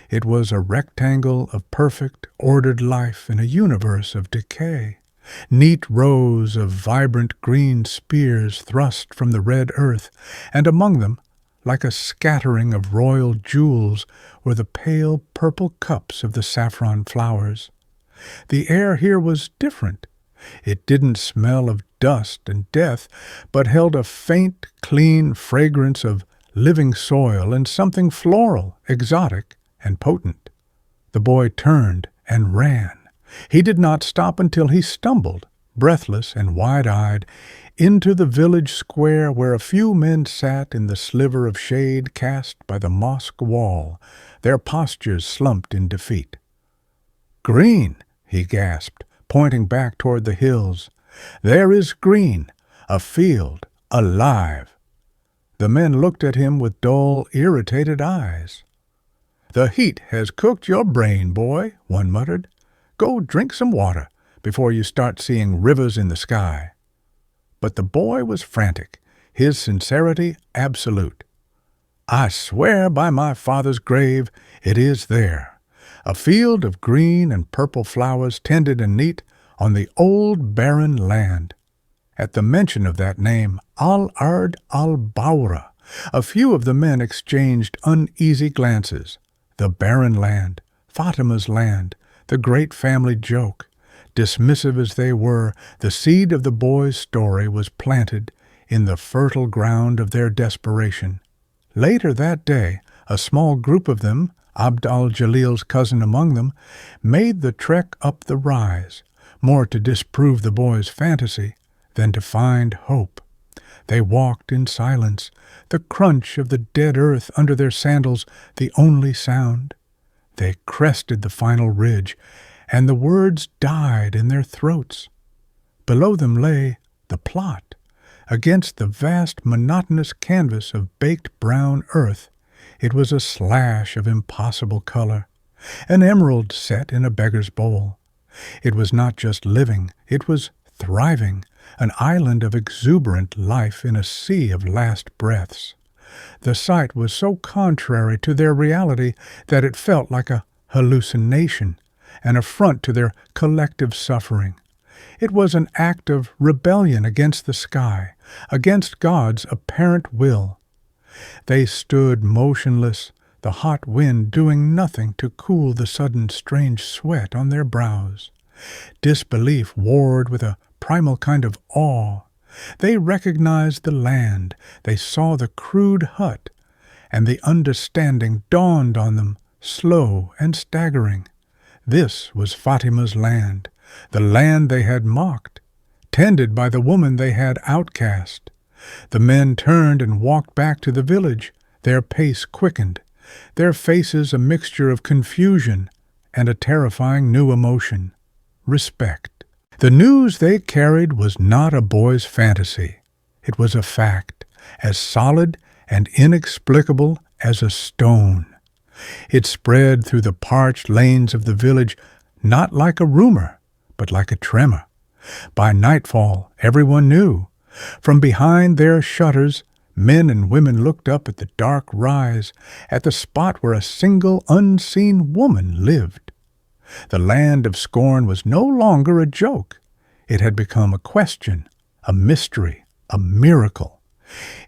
It was a rectangle of perfect, ordered life in a universe of decay. Neat rows of vibrant green spears thrust from the red earth, and among them, like a scattering of royal jewels, were the pale purple cups of the saffron flowers. The air here was different. It didn't smell of dust and death, but held a faint, clean fragrance of living soil and something floral, exotic, and potent. The boy turned and ran. He did not stop until he stumbled, breathless and wide-eyed, into the village square where a few men sat in the sliver of shade cast by the mosque wall, their postures slumped in defeat. "Green," he gasped, pointing back toward the hills. "There is green, a field, alive." The men looked at him with dull, irritated eyes. "The heat has cooked your brain, boy," one muttered. "Go drink some water before you start seeing rivers in the sky." But the boy was frantic, his sincerity absolute. "I swear by my father's grave it is there. A field of green and purple flowers tended and neat on the old barren land." At the mention of that name, Al-Ard al-Bawra, a few of the men exchanged uneasy glances. The barren land, Fatima's land, the great family joke. Dismissive as they were, the seed of the boy's story was planted in the fertile ground of their desperation. Later that day, a small group of them, Abd al-Jalil's cousin among them, made the trek up the rise, more to disprove the boy's fantasy than to find hope. They walked in silence, the crunch of the dead earth under their sandals the only sound. They crested the final ridge, and the words died in their throats. Below them lay the plot. Against the vast, monotonous canvas of baked brown earth, it was a slash of impossible color, an emerald set in a beggar's bowl. It was not just living, it was thriving, an island of exuberant life in a sea of last breaths. The sight was so contrary to their reality that it felt like a hallucination, an affront to their collective suffering. It was an act of rebellion against the sky, against God's apparent will. They stood motionless, the hot wind doing nothing to cool the sudden strange sweat on their brows. Disbelief warred with a primal kind of awe. They recognized the land, they saw the crude hut, and the understanding dawned on them, slow and staggering. This was Fatima's land, the land they had mocked, tended by the woman they had outcast. The men turned and walked back to the village, their pace quickened, their faces a mixture of confusion and a terrifying new emotion, respect. The news they carried was not a boy's fantasy. It was a fact, as solid and inexplicable as a stone. It spread through the parched lanes of the village, not like a rumor, but like a tremor. By nightfall, everyone knew. From behind their shutters, men and women looked up at the dark rise, at the spot where a single unseen woman lived. The land of scorn was no longer a joke. It had become a question, a mystery, a miracle.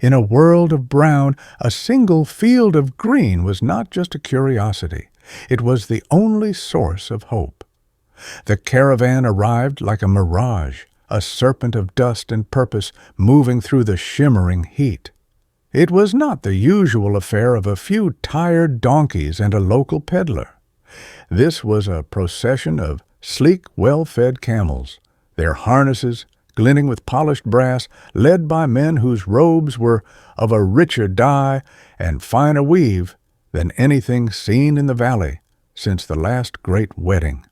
In a world of brown, a single field of green was not just a curiosity. It was the only source of hope. The caravan arrived like a mirage, a serpent of dust and purpose moving through the shimmering heat. It was not the usual affair of a few tired donkeys and a local peddler. This was a procession of sleek, well-fed camels, their harnesses glinting with polished brass, led by men whose robes were of a richer dye and finer weave than anything seen in the valley since the last great wedding.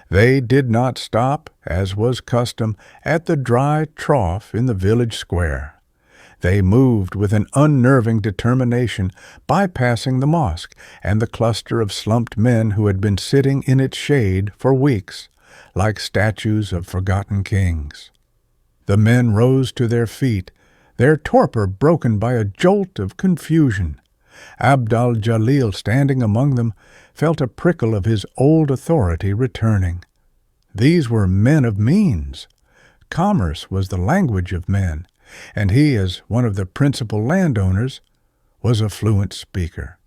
They did not stop, as was custom, at the dry trough in the village square. They moved with an unnerving determination, bypassing the mosque and the cluster of slumped men who had been sitting in its shade for weeks, like statues of forgotten kings. The men rose to their feet, their torpor broken by a jolt of confusion. Abd al-Jalil, standing among them, felt a prickle of his old authority returning. These were men of means. Commerce was the language of men, and he, as one of the principal landowners, was a fluent speaker.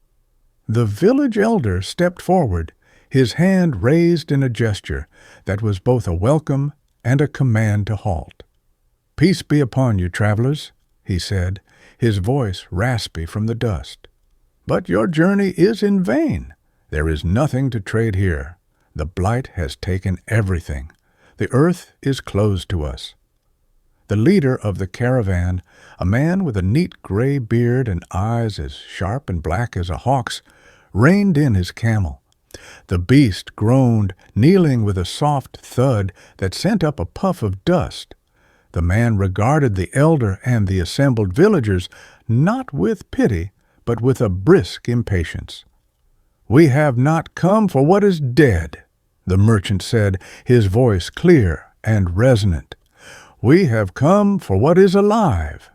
The village elder stepped forward, his hand raised in a gesture that was both a welcome and a command to halt. "Peace be upon you, travelers," he said, his voice raspy from the dust. "But your journey is in vain. There is nothing to trade here. The blight has taken everything. The earth is closed to us." The leader of the caravan, a man with a neat gray beard and eyes as sharp and black as a hawk's, reined in his camel. The beast groaned, kneeling with a soft thud that sent up a puff of dust. The man regarded the elder and the assembled villagers not with pity, but with a brisk impatience. "We have not come for what is dead," the merchant said, his voice clear and resonant. "We have come for what is alive."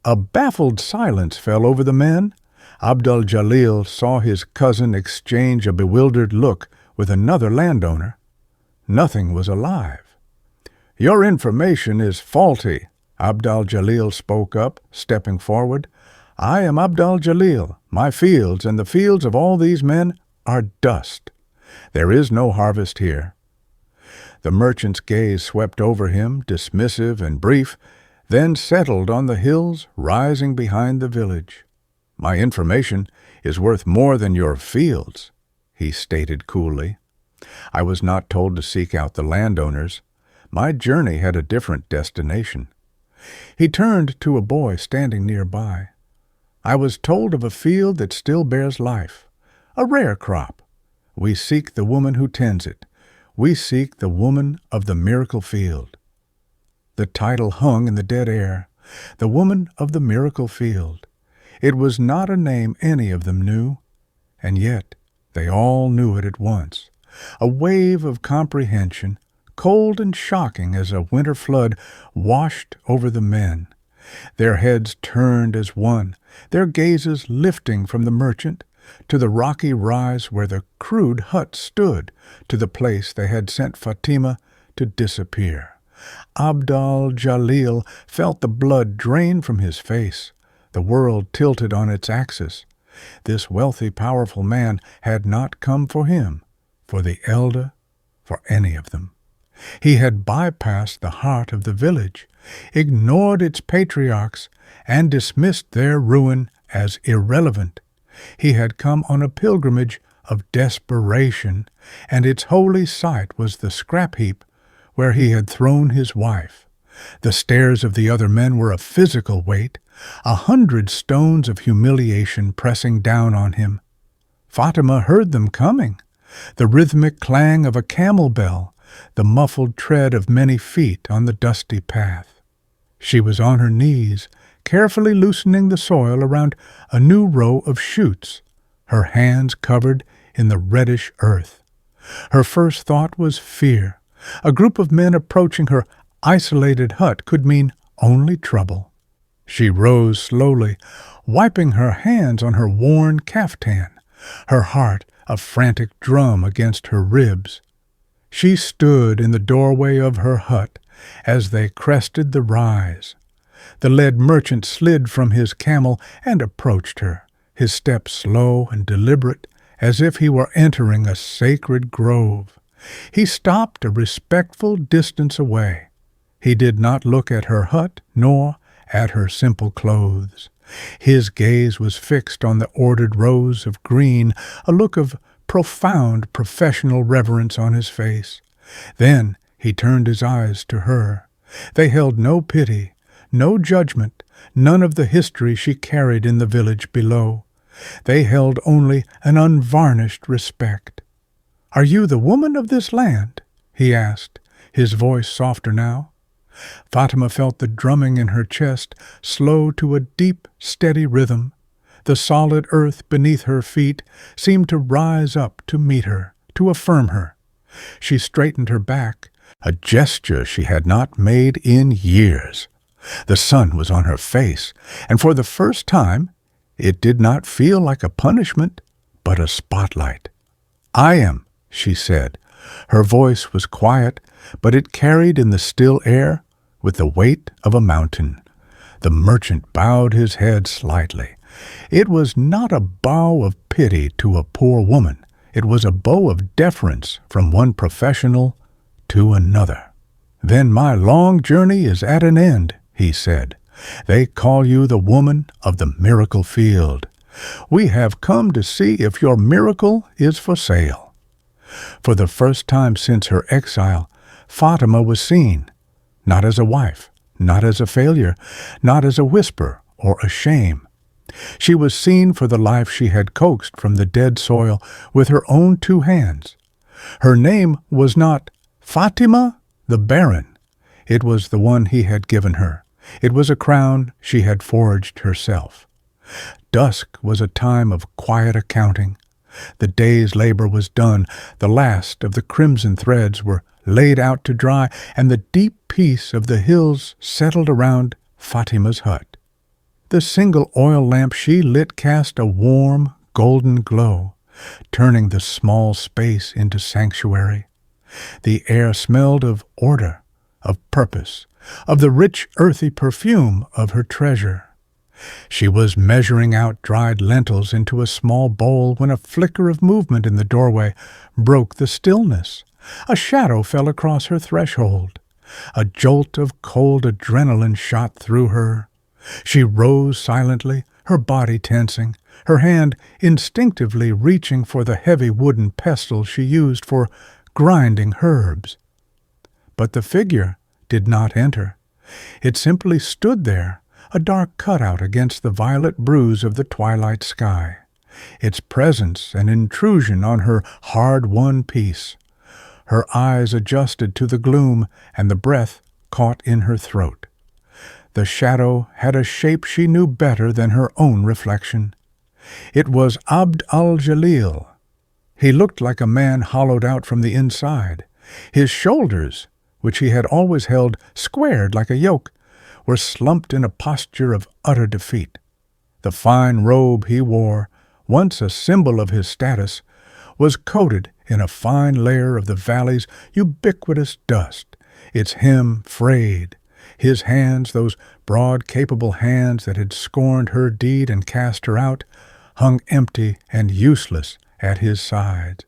A baffled silence fell over the men. Abd al-Jalil saw his cousin exchange a bewildered look with another landowner. Nothing was alive. "Your information is faulty," Abd al-Jalil spoke up, stepping forward. "I am Abd al-Jalil. My fields and the fields of all these men are dust. There is no harvest here." The merchant's gaze swept over him, dismissive and brief, then settled on the hills rising behind the village. "My information is worth more than your fields," he stated coolly. "I was not told to seek out the landowners. My journey had a different destination." He turned to a boy standing nearby. "I was told of a field that still bears life, a rare crop. We seek the woman who tends it. We seek the woman of the miracle field." The title hung in the dead air, the woman of the miracle field. It was not a name any of them knew, and yet they all knew it at once. A wave of comprehension, cold and shocking as a winter flood, washed over the men. Their heads turned as one, their gazes lifting from the merchant to the rocky rise where the crude hut stood, to the place they had sent Fatima to disappear. Abd al-Jalil felt the blood drain from his face. The world tilted on its axis. This wealthy, powerful man had not come for him, for the elder, for any of them. He had bypassed the heart of the village, ignored its patriarchs, and dismissed their ruin as irrelevant. He had come on a pilgrimage of desperation, and its holy site was the scrap heap where he had thrown his wife. The stares of the other men were a physical weight, 100 stones of humiliation pressing down on him. Fatima heard them coming, the rhythmic clang of a camel bell, the muffled tread of many feet on the dusty path. She was on her knees, carefully loosening the soil around a new row of shoots, her hands covered in the reddish earth. Her first thought was fear. A group of men approaching her isolated hut could mean only trouble. She rose slowly, wiping her hands on her worn caftan, her heart a frantic drum against her ribs. She stood in the doorway of her hut as they crested the rise. The lead merchant slid from his camel and approached her, his step slow and deliberate, as if he were entering a sacred grove. He stopped a respectful distance away. He did not look at her hut nor at her simple clothes. His gaze was fixed on the ordered rows of green, a look of profound professional reverence on his face. Then he turned his eyes to her. They held no pity, no judgment, none of the history she carried in the village below. They held only an unvarnished respect. "Are you the woman of this land?" he asked, his voice softer now. Fatima felt the drumming in her chest slow to a deep, steady rhythm. The solid earth beneath her feet seemed to rise up to meet her, to affirm her. She straightened her back, a gesture she had not made in years. The sun was on her face, and for the first time it did not feel like a punishment, but a spotlight. "I am," she said. Her voice was quiet, but it carried in the still air with the weight of a mountain. The merchant bowed his head slightly. It was not a bow of pity to a poor woman. It was a bow of deference from one professional to another. "Then my long journey is at an end," he said. "They call you the woman of the miracle field. We have come to see if your miracle is for sale." For the first time since her exile, Fatima was seen, not as a wife, not as a failure, not as a whisper or a shame. She was seen for the life she had coaxed from the dead soil with her own 2 hands. Her name was not Fatima the barren. It was the one he had given her. It was a crown she had forged herself. Dusk was a time of quiet accounting. The day's labor was done. The last of the crimson threads were laid out to dry, and the deep peace of the hills settled around Fatima's hut. The single oil lamp she lit cast a warm, golden glow, turning the small space into sanctuary. The air smelled of order, of purpose, of the rich earthy perfume of her treasure. She was measuring out dried lentils into a small bowl when a flicker of movement in the doorway broke the stillness. A shadow fell across her threshold. A jolt of cold adrenaline shot through her. She rose silently, her body tensing, her hand instinctively reaching for the heavy wooden pestle she used for grinding herbs. But the figure did not enter. It simply stood there, a dark cutout against the violet bruise of the twilight sky. Its presence an intrusion on her hard-won peace. Her eyes adjusted to the gloom, and the breath caught in her throat. The shadow had a shape she knew better than her own reflection. It was Abd al-Jalil. He looked like a man hollowed out from the inside. His shoulders, which he had always held squared like a yoke, were slumped in a posture of utter defeat. The fine robe he wore, once a symbol of his status, was coated in a fine layer of the valley's ubiquitous dust, its hem frayed. His hands, those broad, capable hands that had scorned her deed and cast her out, hung empty and useless at his sides.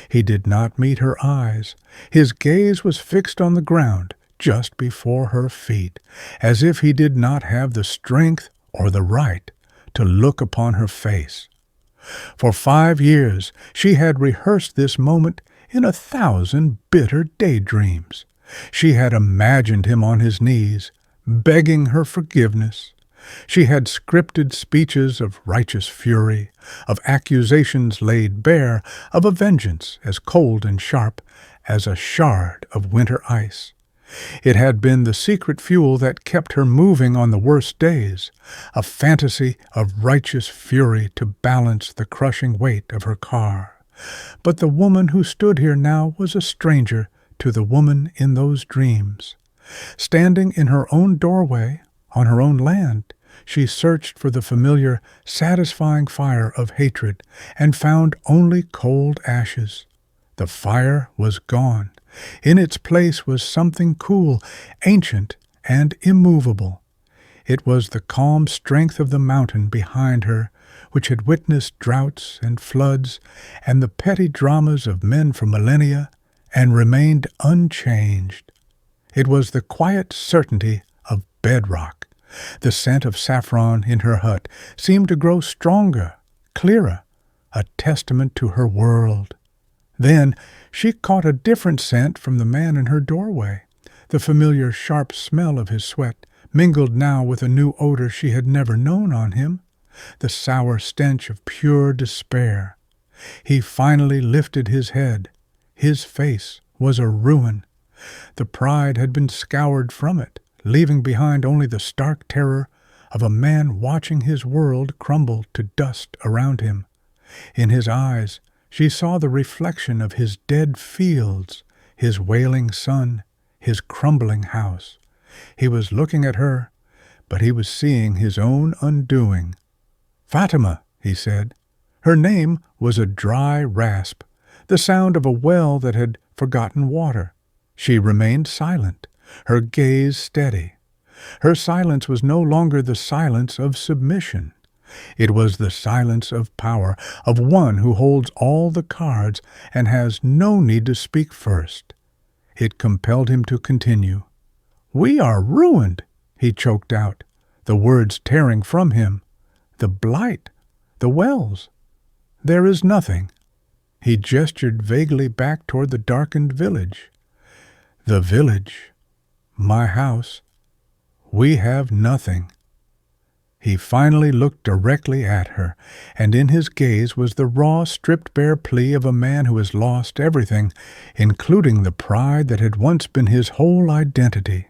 He did not meet her eyes. His gaze was fixed on the ground just before her feet, as if he did not have the strength or the right to look upon her face. For 5 years she had rehearsed this moment in 1,000 bitter daydreams. She had imagined him on his knees, begging her forgiveness. She had scripted speeches of righteous fury, of accusations laid bare, of a vengeance as cold and sharp as a shard of winter ice. It had been the secret fuel that kept her moving on the worst days, a fantasy of righteous fury to balance the crushing weight of her car. But the woman who stood here now was a stranger to the woman in those dreams. Standing in her own doorway, on her own land, she searched for the familiar, satisfying fire of hatred and found only cold ashes. The fire was gone. In its place was something cool, ancient, and immovable. It was the calm strength of the mountain behind her, which had witnessed droughts and floods and the petty dramas of men for millennia, and remained unchanged. It was the quiet certainty of bedrock, The scent of saffron in her hut seemed to grow stronger, clearer, a testament to her world. Then she caught a different scent from the man in her doorway. The familiar sharp smell of his sweat mingled now with a new odor she had never known on him, the sour stench of pure despair. He finally lifted his head. His face was a ruin. The pride had been scoured from it, leaving behind only the stark terror of a man watching his world crumble to dust around him. In his eyes she saw the reflection of his dead fields, his wailing son, his crumbling house. He was looking at her, but he was seeing his own undoing. "Fatima," he said. Her name was a dry rasp, the sound of a well that had forgotten water. She remained silent, her gaze steady. Her silence was no longer the silence of submission. It was the silence of power, of one who holds all the cards and has no need to speak first. It compelled him to continue. "We are ruined," he choked out, the words tearing from him. "The blight, the wells. There is nothing." He gestured vaguely back toward the darkened village. "The village, my house, we have nothing." He finally looked directly at her, and in his gaze was the raw, stripped-bare plea of a man who has lost everything, including the pride that had once been his whole identity.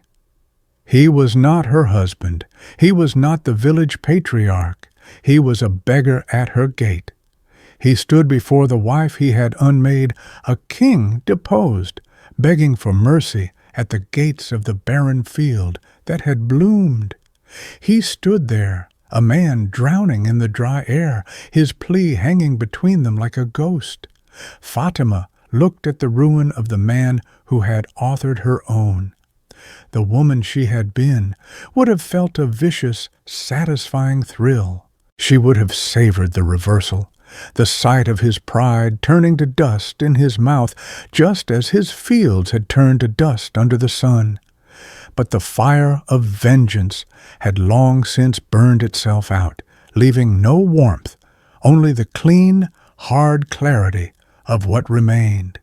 He was not her husband. He was not the village patriarch. He was a beggar at her gate. He stood before the wife he had unmade, a king deposed, begging for mercy at the gates of the barren field that had bloomed. He stood there, a man drowning in the dry air, his plea hanging between them like a ghost. Fatima looked at the ruin of the man who had authored her own. The woman she had been would have felt a vicious, satisfying thrill. She would have savored the reversal, the sight of his pride turning to dust in his mouth, just as his fields had turned to dust under the sun. But the fire of vengeance had long since burned itself out, leaving no warmth, only the clean, hard clarity of what remained.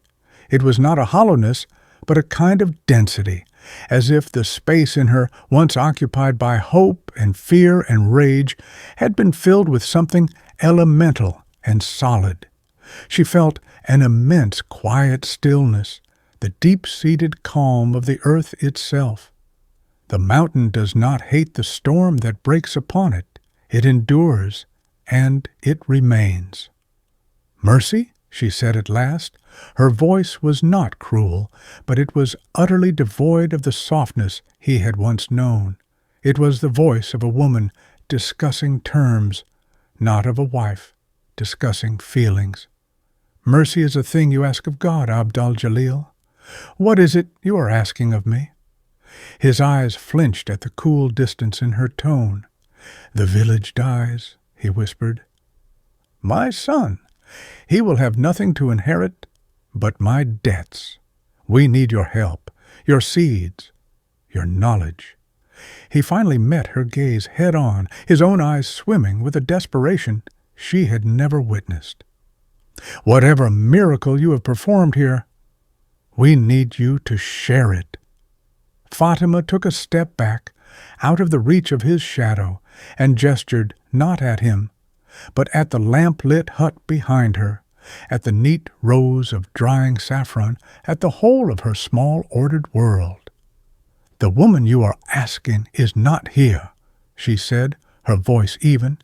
It was not a hollowness, but a kind of density, as if the space in her, once occupied by hope and fear and rage, had been filled with something elemental and solid. She felt an immense quiet stillness, the deep-seated calm of the earth itself. The mountain does not hate the storm that breaks upon it. It endures, and it remains. "Mercy?" she said at last. Her voice was not cruel, but it was utterly devoid of the softness he had once known. It was the voice of a woman discussing terms, not of a wife discussing feelings. "Mercy is a thing you ask of God, Abd al-Jalil. What is it you are asking of me?" His eyes flinched at the cool distance in her tone. "The village dies," he whispered. "My son, he will have nothing to inherit but my debts. We need your help, your seeds, your knowledge." He finally met her gaze head-on, his own eyes swimming with a desperation she had never witnessed. "Whatever miracle you have performed here, we need you to share it." Fatima took a step back, out of the reach of his shadow, and gestured not at him, but at the lamp-lit hut behind her, at the neat rows of drying saffron, at the whole of her small ordered world. "The woman you are asking is not here," she said, her voice even.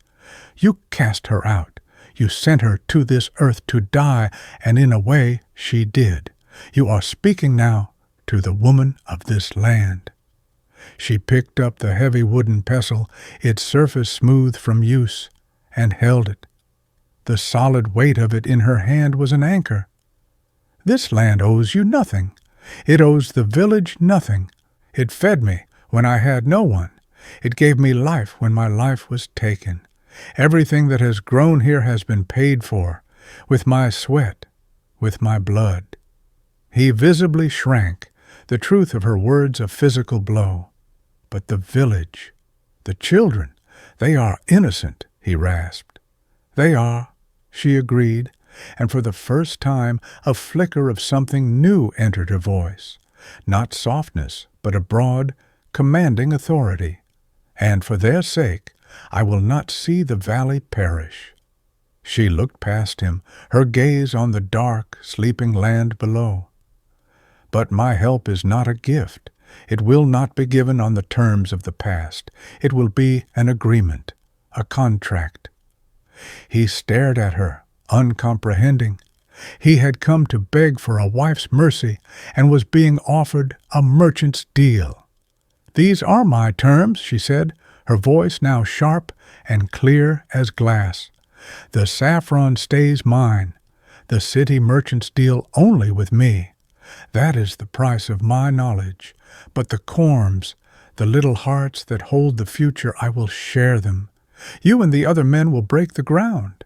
"You cast her out. You sent her to this earth to die, and in a way she did. You are speaking now to the woman of this land." She picked up the heavy wooden pestle, its surface smooth from use, and held it. The solid weight of it in her hand was an anchor. "This land owes you nothing. It owes the village nothing. It fed me when I had no one. It gave me life when my life was taken. Everything that has grown here has been paid for, with my sweat, with my blood." He visibly shrank, the truth of her words a physical blow. But the village, "The children, they are innocent," he rasped. "They are," she agreed, and for the first time a flicker of something new entered her voice. Not softness, but a broad, commanding authority. "And for their sake, I will not see the valley perish." She looked past him, her gaze on the dark, sleeping land below. "But my help is not a gift. It will not be given on the terms of the past. It will be an agreement, a contract." He stared at her, uncomprehending. He had come to beg for a wife's mercy and was being offered a merchant's deal. "These are my terms," she said, her voice now sharp and clear as glass. "The saffron stays mine. The city merchants deal only with me. That is the price of my knowledge. But the corms, the little hearts that hold the future, I will share them. You and the other men will break the ground.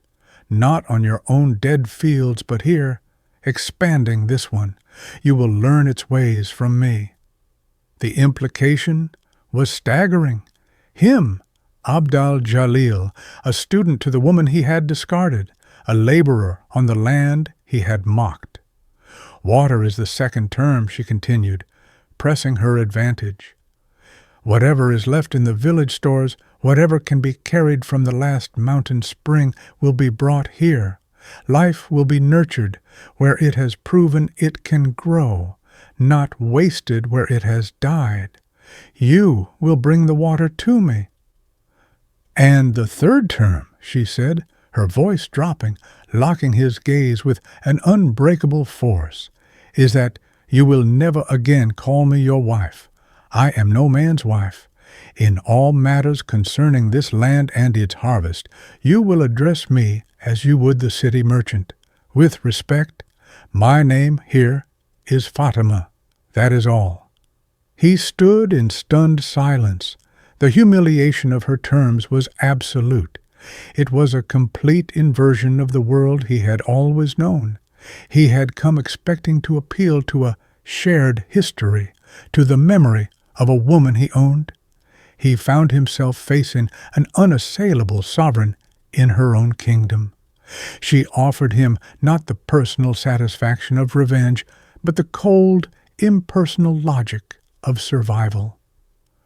Not on your own dead fields, but here, expanding this one. You will learn its ways from me." The implication was staggering. Him, Abd al-Jalil, a student to the woman he had discarded, a laborer on the land he had mocked. "Water is the second term," she continued, pressing her advantage. "Whatever is left in the village stores, whatever can be carried from the last mountain spring, will be brought here. Life will be nurtured where it has proven it can grow, not wasted where it has died. You will bring the water to me." "And the third term," she said, her voice dropping, locking his gaze with an unbreakable force, "is that you will never again call me your wife. I am no man's wife. In all matters concerning this land and its harvest, you will address me as you would the city merchant. With respect, my name here is Fatima. That is all." He stood in stunned silence. The humiliation of her terms was absolute. It was a complete inversion of the world he had always known. He had come expecting to appeal to a shared history, to the memory of a woman he owned. He found himself facing an unassailable sovereign in her own kingdom. She offered him not the personal satisfaction of revenge, but the cold, impersonal logic of survival.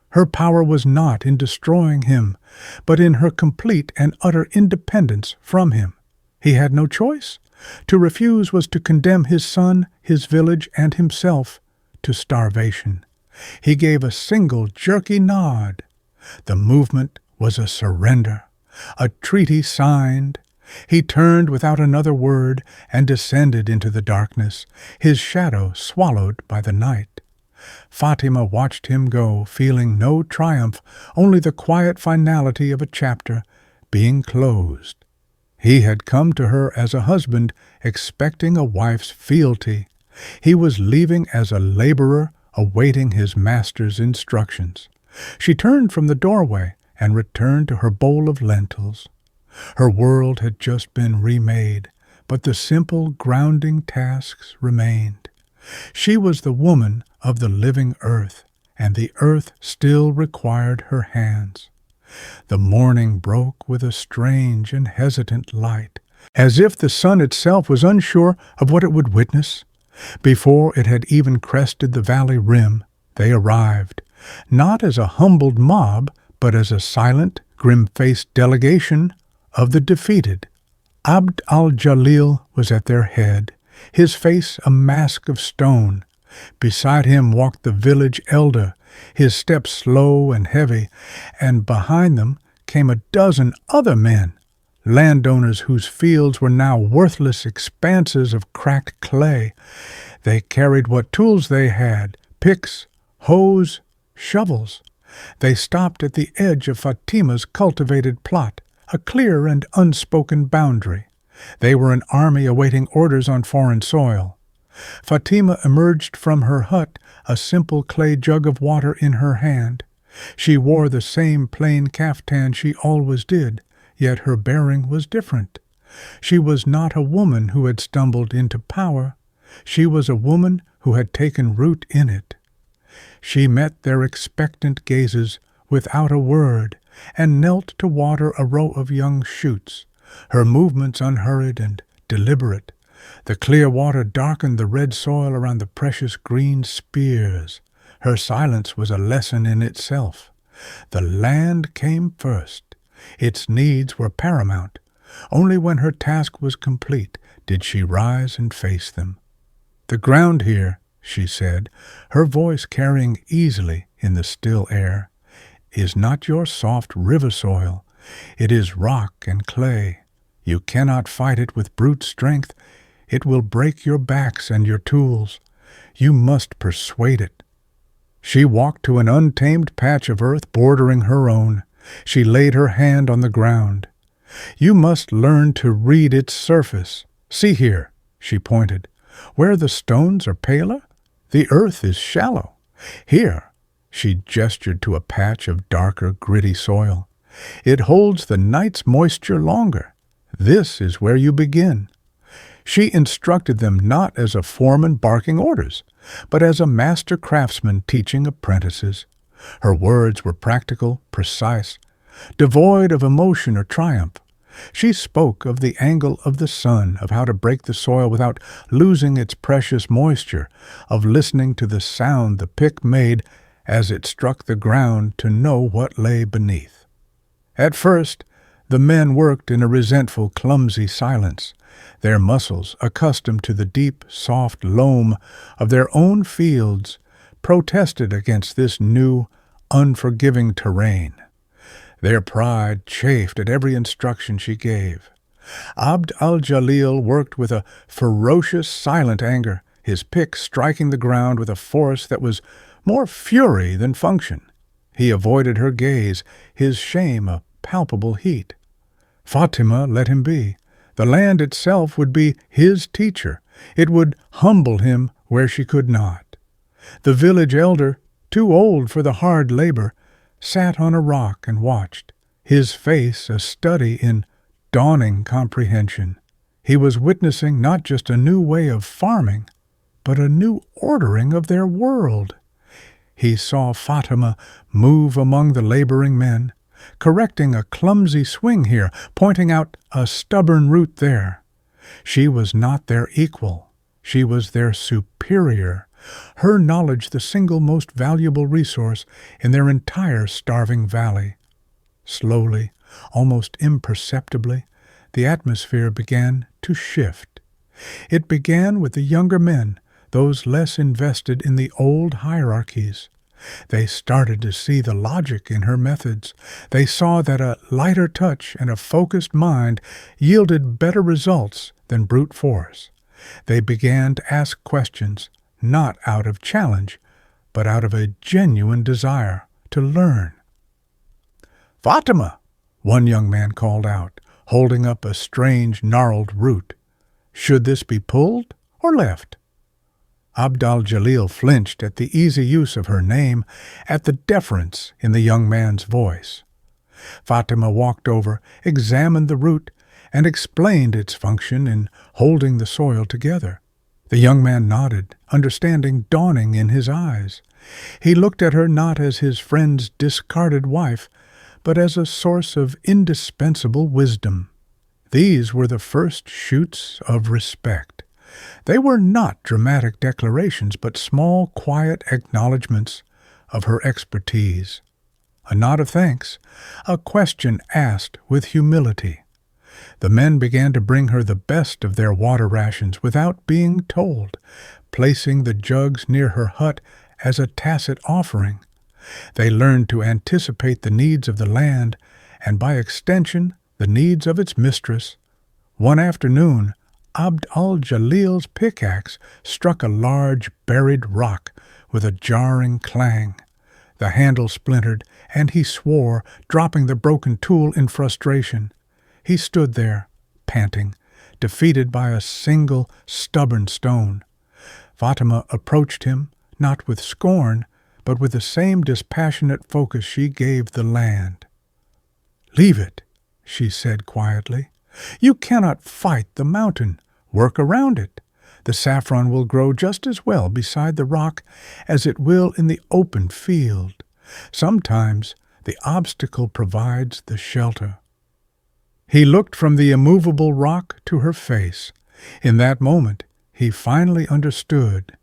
Her power was not in destroying him, but in her complete and utter independence from him. He had no choice. To refuse was to condemn his son, his village, and himself to starvation. He gave a single jerky nod. The movement was a surrender, a treaty signed. He turned without another word and descended into the darkness, his shadow swallowed by the night. Fatima watched him go, feeling no triumph, only the quiet finality of a chapter being closed. He had come to her as a husband, expecting a wife's fealty. He was leaving as a laborer, awaiting his master's instructions. She turned from the doorway and returned to her bowl of lentils. Her world had just been remade, but the simple, grounding tasks remained. She was the woman of the living earth, and the earth still required her hands. The morning broke with a strange and hesitant light, as if the sun itself was unsure of what it would witness. Before it had even crested the valley rim, they arrived, not as a humbled mob, but as a silent, grim-faced delegation of the defeated. Abd al-Jalil was at their head, his face a mask of stone. Beside him walked the village elder, his steps slow and heavy, and behind them came a dozen other men, landowners whose fields were now worthless expanses of cracked clay. They carried what tools they had, picks, hoes, shovels. They stopped at the edge of Fatima's cultivated plot, a clear and unspoken boundary. They were an army awaiting orders on foreign soil. Fatima emerged from her hut, a simple clay jug of water in her hand. She wore the same plain caftan she always did, yet her bearing was different. She was not a woman who had stumbled into power. She was a woman who had taken root in it. She met their expectant gazes without a word, and knelt to water a row of young shoots, her movements unhurried and deliberate. The clear water darkened the red soil around the precious green spears. Her silence was a lesson in itself. The land came first. Its needs were paramount. Only when her task was complete did she rise and face them. "The ground here," she said, her voice carrying easily in the still air, "is not your soft river soil. It is rock and clay. You cannot fight it with brute strength. It will break your backs and your tools. You must persuade it." She walked to an untamed patch of earth bordering her own. She laid her hand on the ground. "You must learn to read its surface. See here," she pointed. "Where the stones are paler, the earth is shallow. Here," she gestured to a patch of darker, gritty soil, "it holds the night's moisture longer. This is where you begin." She instructed them not as a foreman barking orders, but as a master craftsman teaching apprentices. Her words were practical, precise, devoid of emotion or triumph. She spoke of the angle of the sun, of how to break the soil without losing its precious moisture, of listening to the sound the pick made as it struck the ground to know what lay beneath. At first, the men worked in a resentful, clumsy silence. Their muscles, accustomed to the deep, soft loam of their own fields, protested against this new, unforgiving terrain. Their pride chafed at every instruction she gave. Abd al-Jalil worked with a ferocious, silent anger, his pick striking the ground with a force that was more fury than function. He avoided her gaze, his shame a palpable heat. Fatima let him be. The land itself would be his teacher. It would humble him where she could not. The village elder, too old for the hard labor, sat on a rock and watched, his face a study in dawning comprehension. He was witnessing not just a new way of farming, but a new ordering of their world. He saw Fatima move among the laboring men, correcting a clumsy swing here, pointing out a stubborn root there. She was not their equal. She was their superior, her knowledge the single most valuable resource in their entire starving valley. Slowly, almost imperceptibly, the atmosphere began to shift. It began with the younger men, those less invested in the old hierarchies. They started to see the logic in her methods. They saw that a lighter touch and a focused mind yielded better results than brute force. They began to ask questions, not out of challenge, but out of a genuine desire to learn. "Fatima," one young man called out, holding up a strange, gnarled root. "Should this be pulled or left?" Abd al-Jalil flinched at the easy use of her name, at the deference in the young man's voice. Fatima walked over, examined the root, and explained its function in holding the soil together. The young man nodded, understanding dawning in his eyes. He looked at her not as his friend's discarded wife, but as a source of indispensable wisdom. These were the first shoots of respect. They were not dramatic declarations, but small, quiet acknowledgments of her expertise. A nod of thanks, a question asked with humility. The men began to bring her the best of their water rations without being told, placing the jugs near her hut as a tacit offering. They learned to anticipate the needs of the land, and by extension, the needs of its mistress. One afternoon, Abd al-Jalil's pickaxe struck a large buried rock with a jarring clang. The handle splintered, and he swore, dropping the broken tool in frustration. He stood there, panting, defeated by a single stubborn stone. Fatima approached him, not with scorn, but with the same dispassionate focus she gave the land. "Leave it," she said quietly. "You cannot fight the mountain. Work around it. The saffron will grow just as well beside the rock as it will in the open field. Sometimes the obstacle provides the shelter. He looked from the immovable rock to her face. In that moment, he finally understood.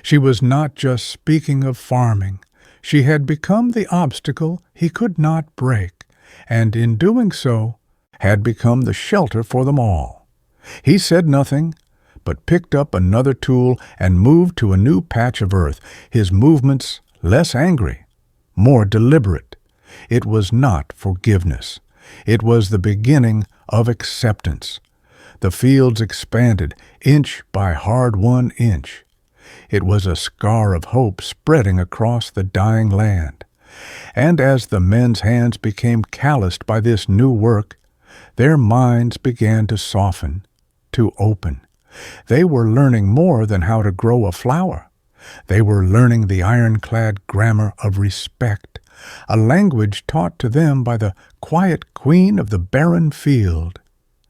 She was not just speaking of farming. She had become the obstacle he could not break, and in doing so, had become the shelter for them all. He said nothing, but picked up another tool and moved to a new patch of earth, his movements less angry, more deliberate. It was not forgiveness. It was the beginning of acceptance. The fields expanded, inch by hard-won inch. It was a scar of hope spreading across the dying land. And as the men's hands became calloused by this new work, their minds began to soften, to open. They were learning more than how to grow a flower. They were learning the ironclad grammar of respect, a language taught to them by the quiet queen of the barren field.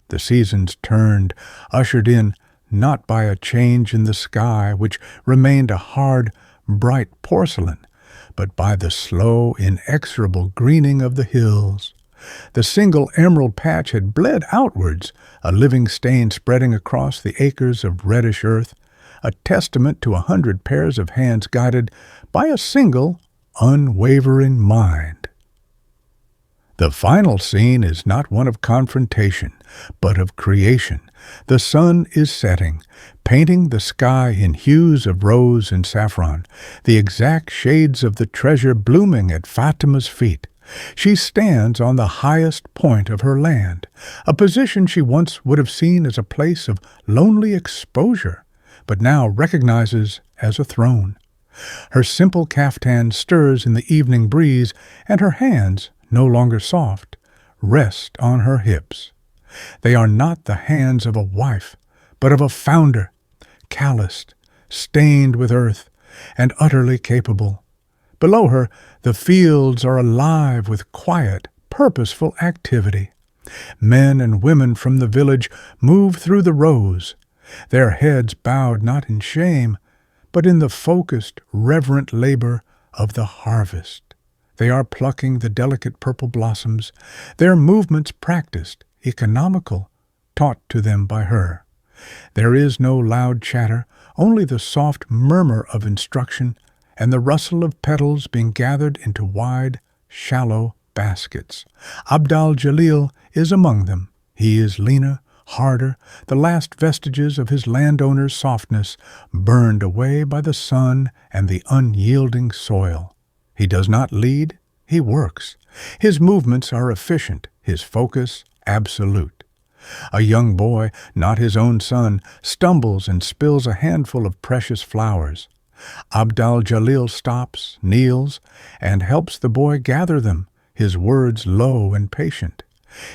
The seasons turned, ushered in not by a change in the sky, which remained a hard, bright porcelain, but by the slow, inexorable greening of the hills. The single emerald patch had bled outwards, a living stain spreading across the acres of reddish earth, a testament to 100 pairs of hands guided by a single, unwavering mind. The final scene is not one of confrontation, but of creation. The sun is setting, painting the sky in hues of rose and saffron, the exact shades of the treasure blooming at Fatima's feet. She stands on the highest point of her land, a position she once would have seen as a place of lonely exposure, but now recognizes as a throne. Her simple caftan stirs in the evening breeze, and her hands, no longer soft, rest on her hips. They are not the hands of a wife, but of a founder, calloused, stained with earth, and utterly capable. Below her, the fields are alive with quiet, purposeful activity. Men and women from the village move through the rows, their heads bowed not in shame, but in the focused, reverent labor of the harvest. They are plucking the delicate purple blossoms, their movements practiced, economical, taught to them by her. There is no loud chatter, only the soft murmur of instruction and the rustle of petals being gathered into wide, shallow baskets. Abdal-Jalil is among them. He is leaner, harder, the last vestiges of his landowner's softness burned away by the sun and the unyielding soil. He does not lead, he works. His movements are efficient, his focus absolute. A young boy, not his own son, stumbles and spills a handful of precious flowers. Abdal-Jalil stops, kneels, and helps the boy gather them, his words low and patient.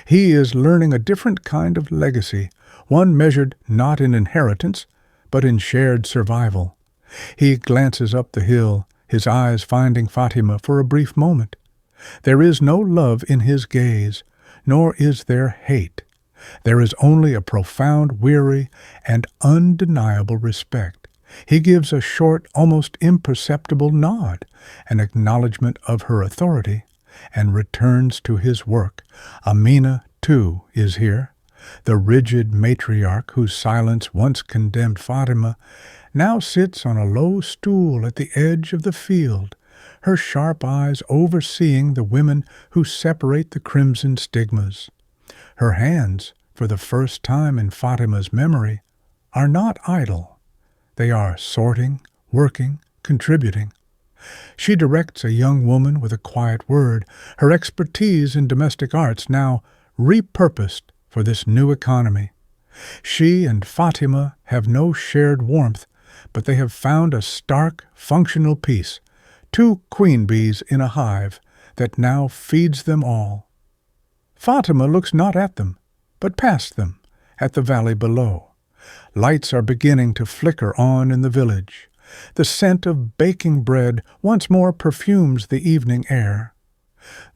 He is learning a different kind of legacy, one measured not in inheritance, but in shared survival. He glances up the hill, his eyes finding Fatima for a brief moment. There is no love in his gaze, nor is there hate. There is only a profound, weary, and undeniable respect. He gives a short, almost imperceptible nod, an acknowledgment of her authority, and returns to his work. Amina, too, is here. The rigid matriarch whose silence once condemned Fatima now sits on a low stool at the edge of the field, her sharp eyes overseeing the women who separate the crimson stigmas. Her hands, for the first time in Fatima's memory, are not idle. They are sorting, working, contributing. She directs a young woman with a quiet word, her expertise in domestic arts now repurposed for this new economy. She and Fatima have no shared warmth, but they have found a stark, functional peace, 2 queen bees in a hive that now feeds them all. Fatima looks not at them, but past them, at the valley below. Lights are beginning to flicker on in the village. The scent of baking bread once more perfumes the evening air.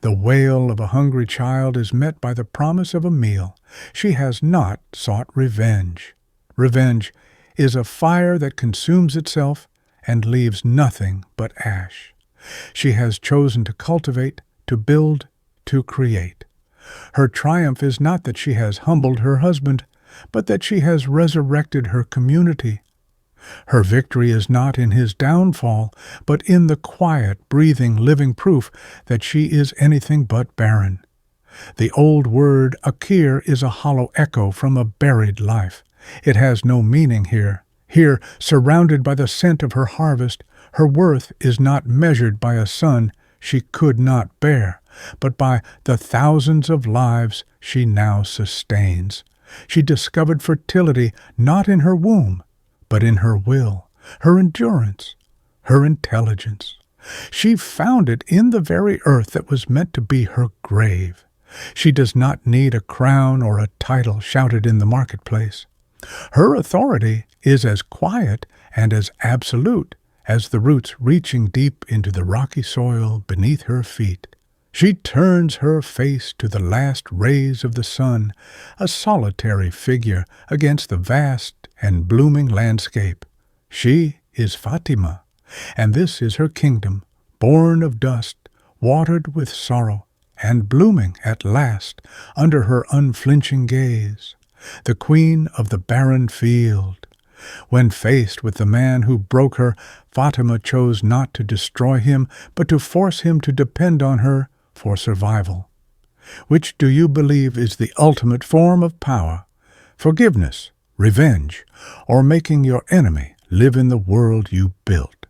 The wail of a hungry child is met by the promise of a meal. She has not sought revenge. Revenge is a fire that consumes itself and leaves nothing but ash. She has chosen to cultivate, to build, to create. Her triumph is not that she has humbled her husband, but that she has resurrected her community. Her victory is not in his downfall, but in the quiet, breathing, living proof that she is anything but barren. The old word akir is a hollow echo from a buried life. It has no meaning here. Here, surrounded by the scent of her harvest, her worth is not measured by a son she could not bear, but by the thousands of lives she now sustains. She discovered fertility not in her womb, but in her will, her endurance, her intelligence. She found it in the very earth that was meant to be her grave. She does not need a crown or a title shouted in the marketplace. Her authority is as quiet and as absolute as the roots reaching deep into the rocky soil beneath her feet. She turns her face to the last rays of the sun, a solitary figure against the vast and blooming landscape. She is Fatima, and this is her kingdom, born of dust, watered with sorrow, and blooming at last under her unflinching gaze, the queen of the barren field. When faced with the man who broke her, Fatima chose not to destroy him, but to force him to depend on her for survival. Which do you believe is the ultimate form of power? Forgiveness, revenge, or making your enemy live in the world you built?